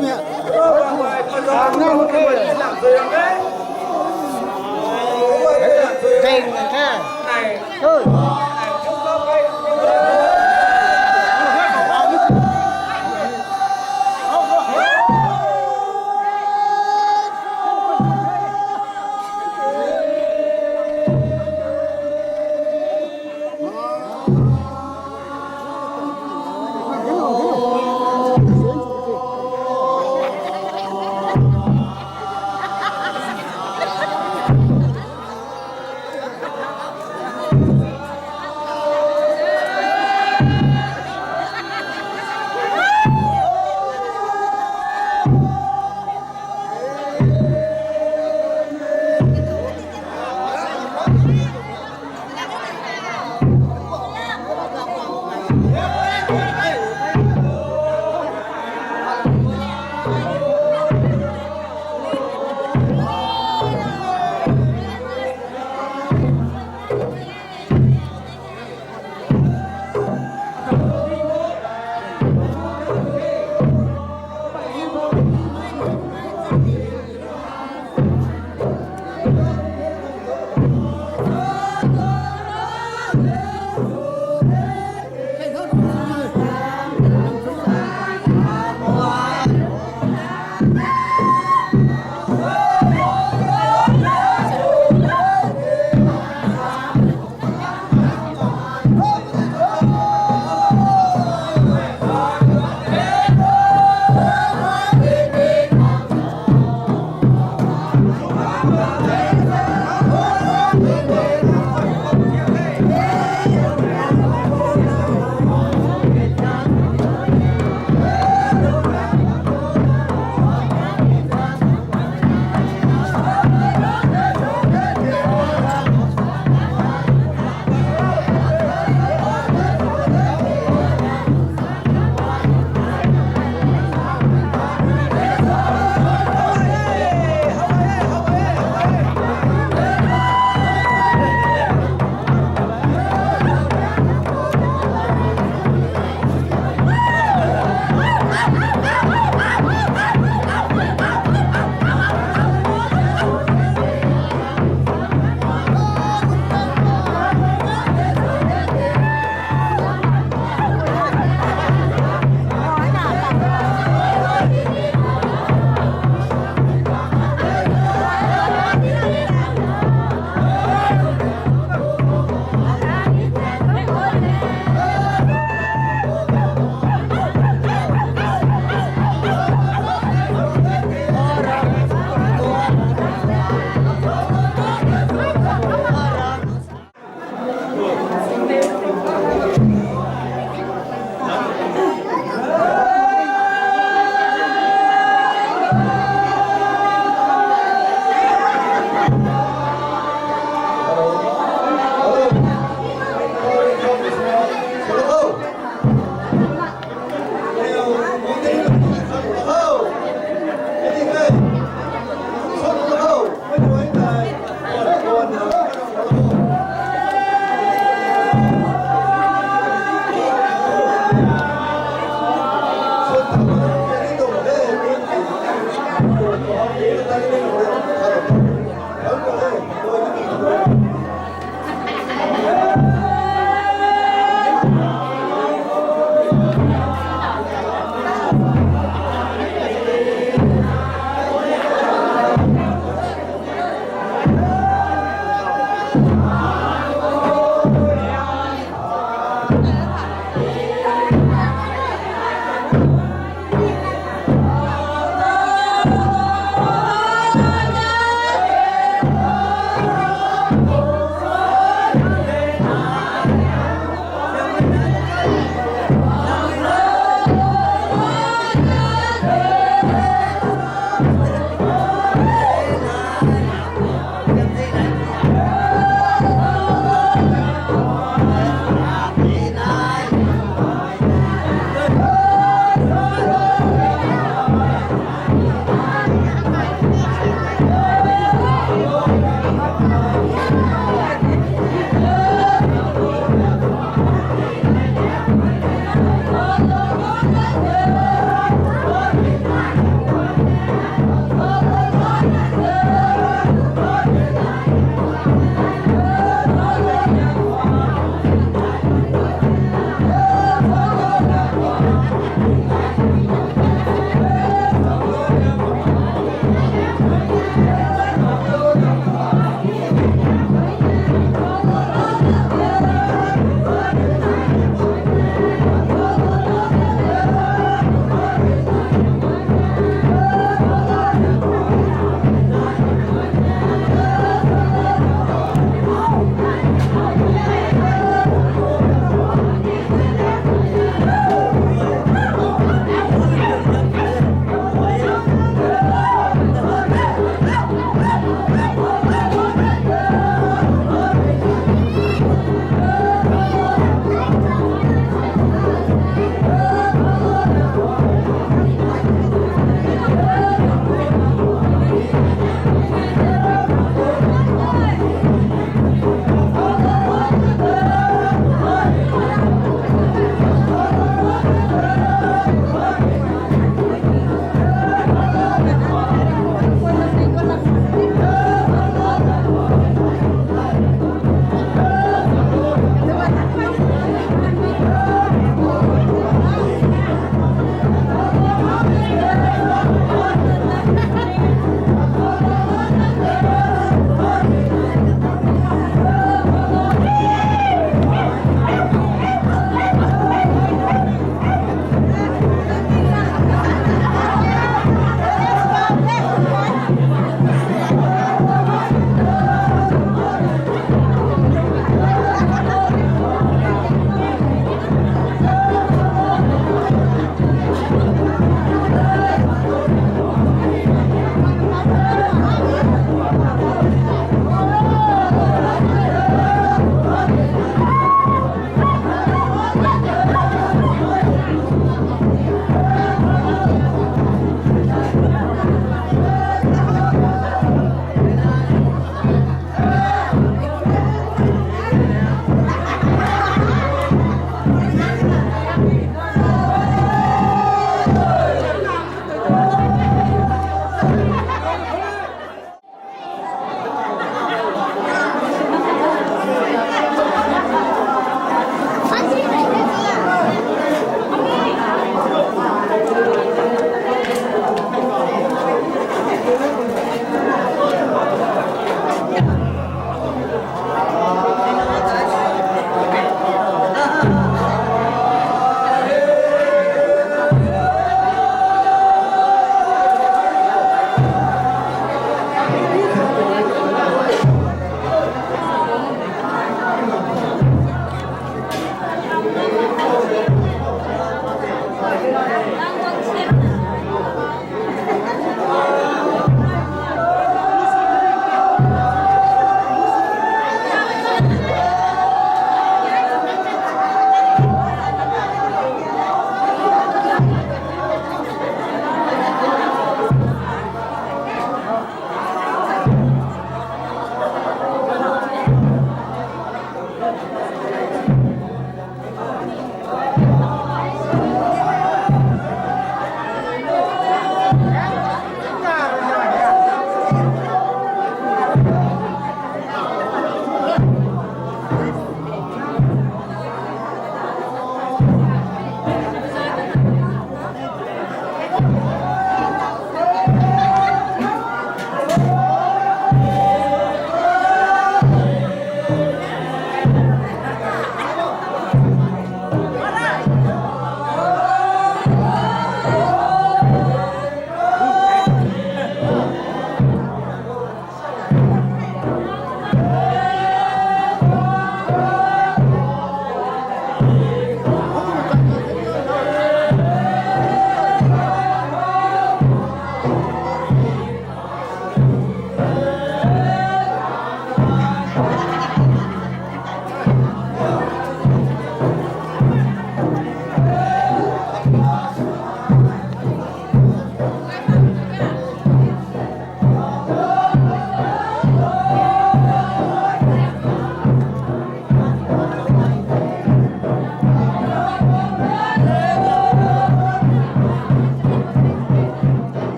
เ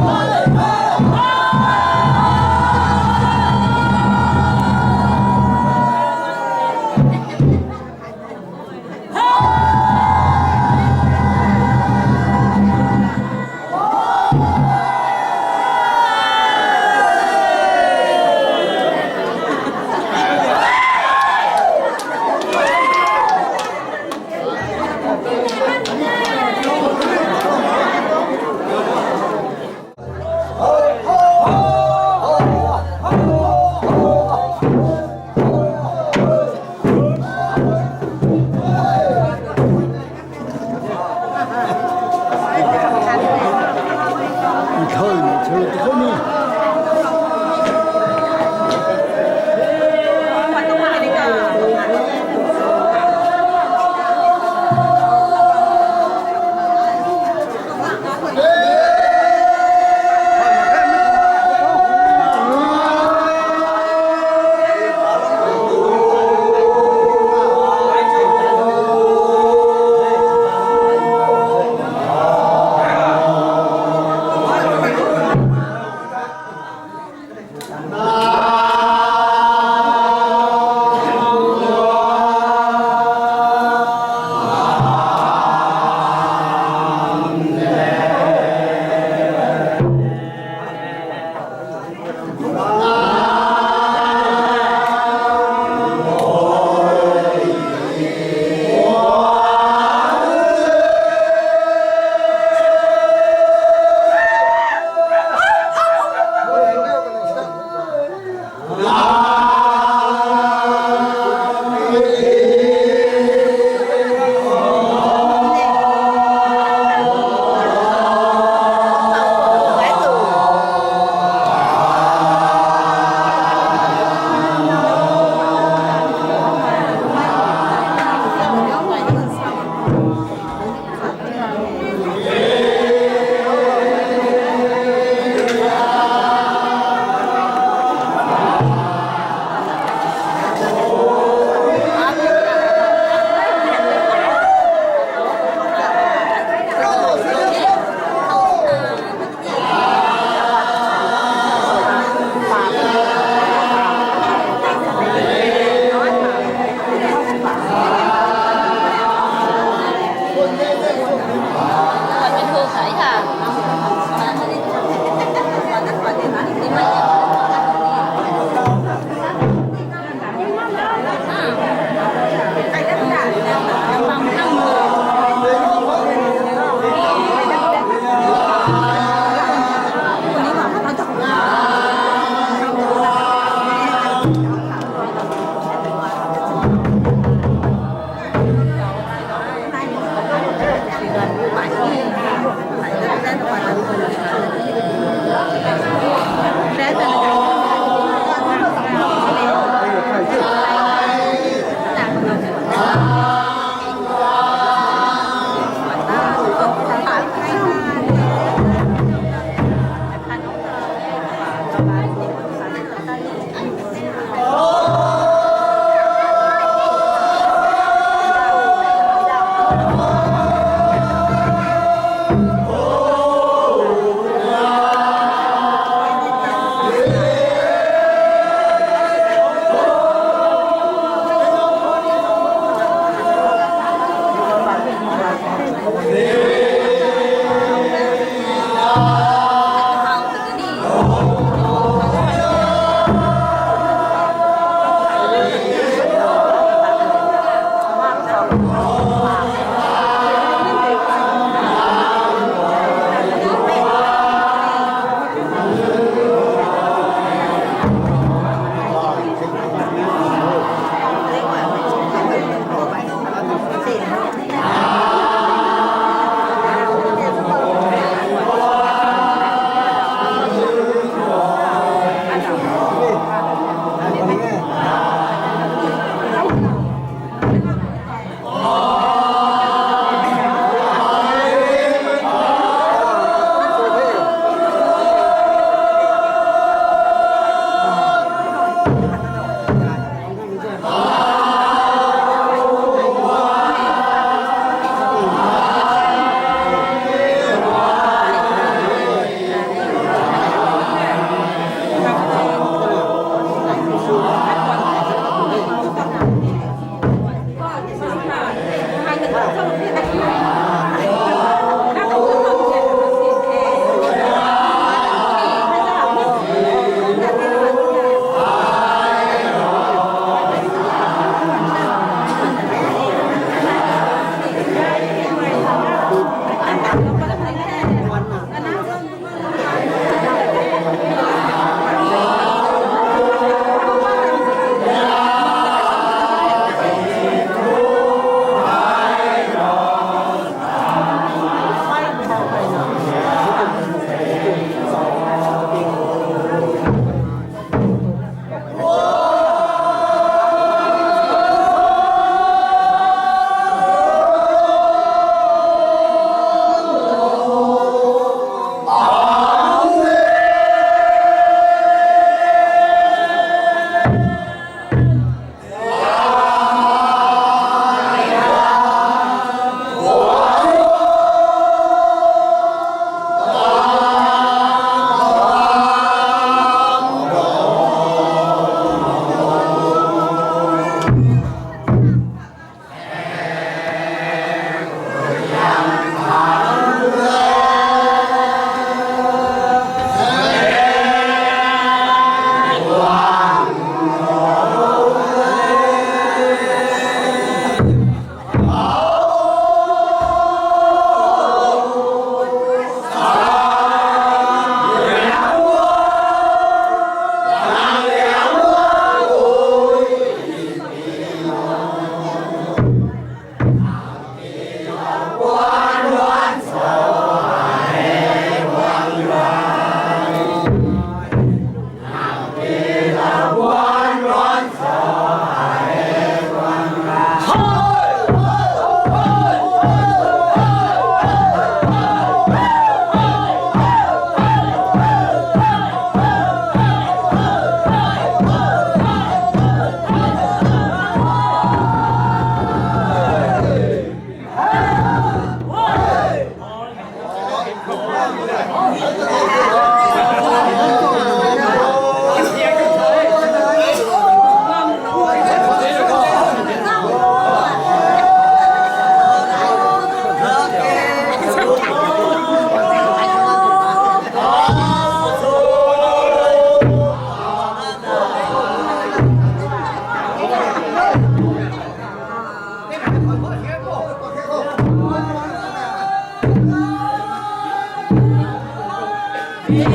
เ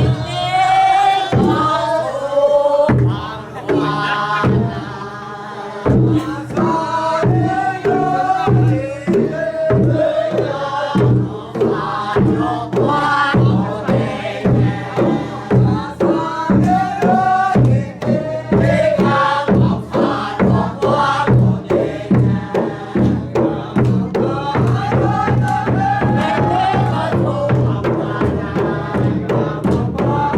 Hãy subscribe cho kênh Ghiền Mì Gõ để không bỏ lỡ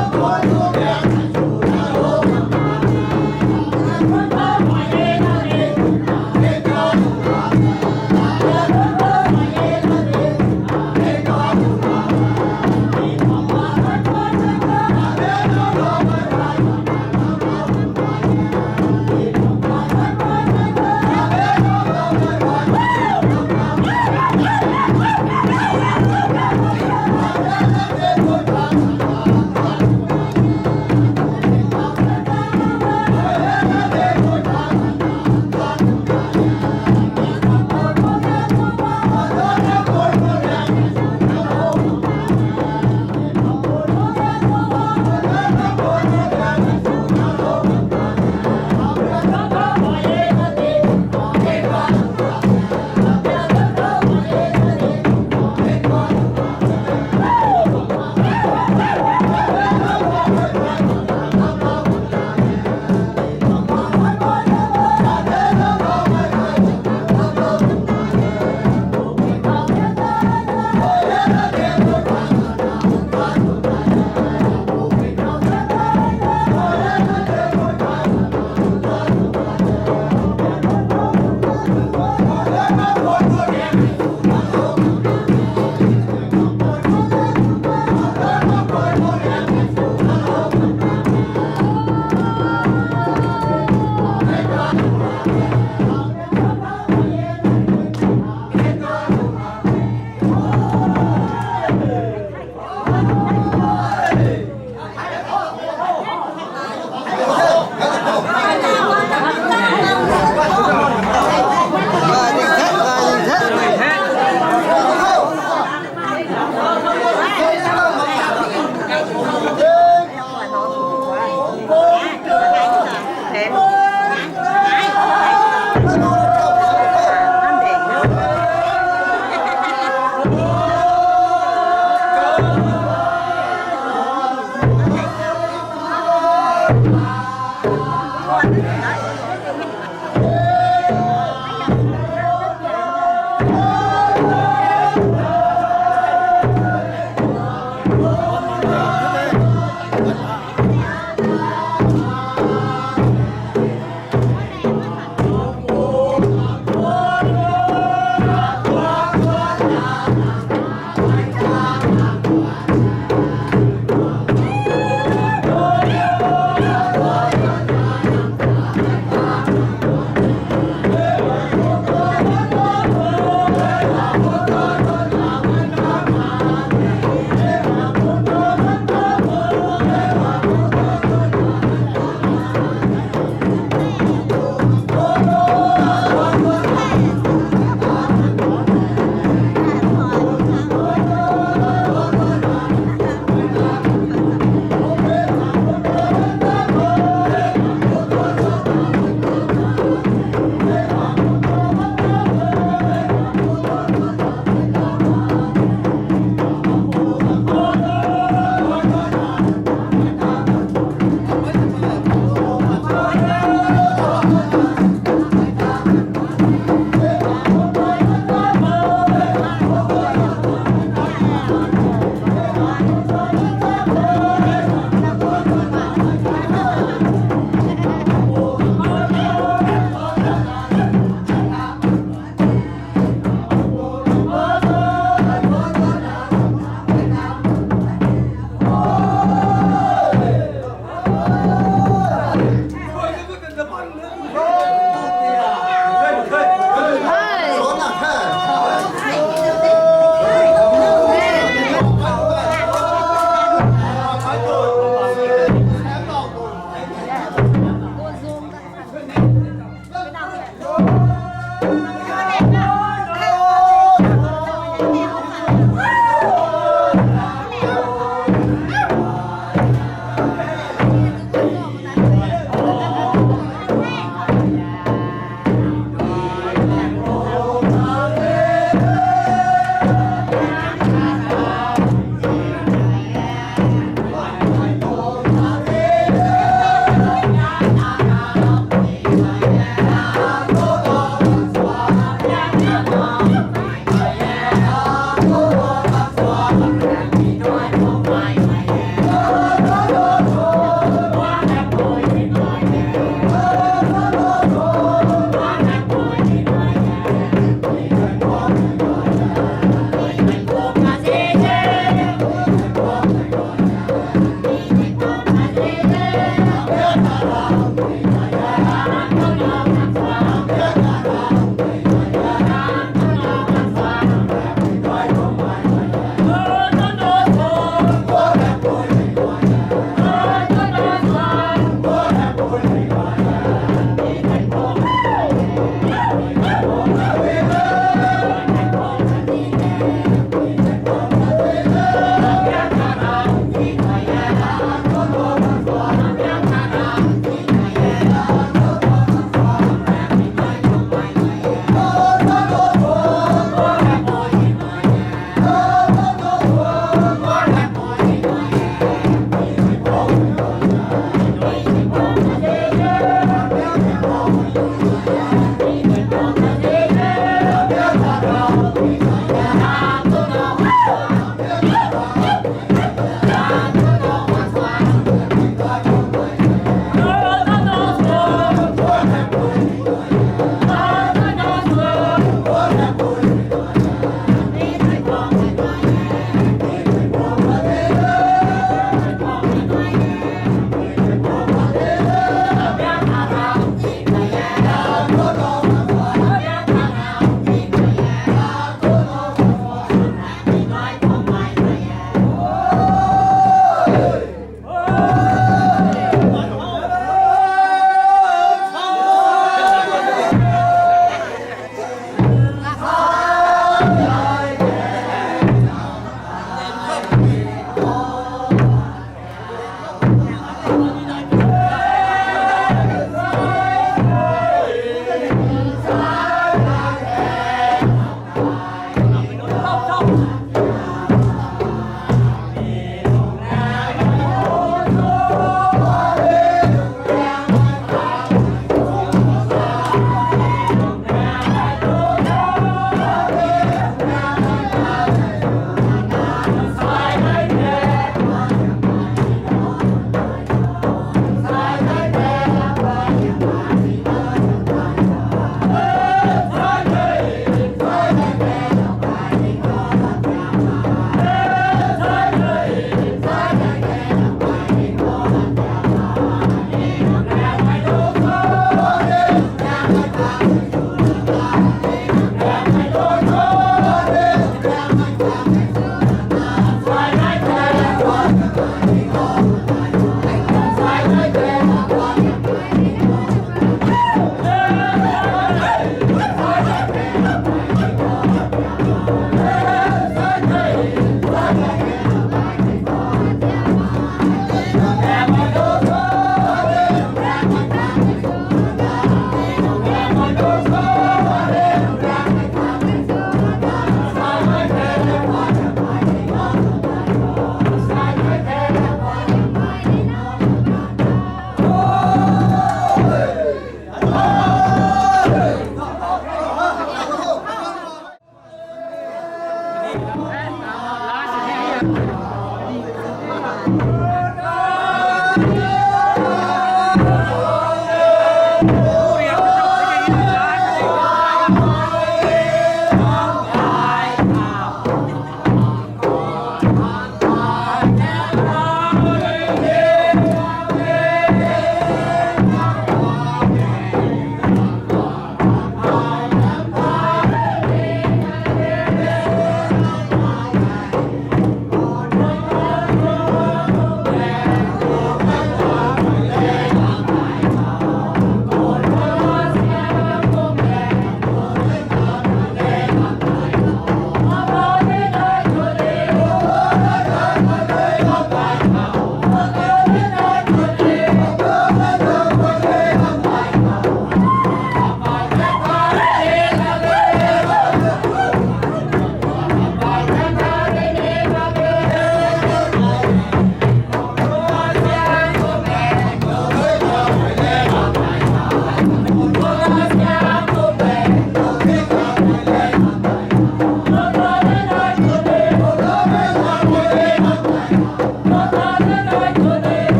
เ Hallelujah.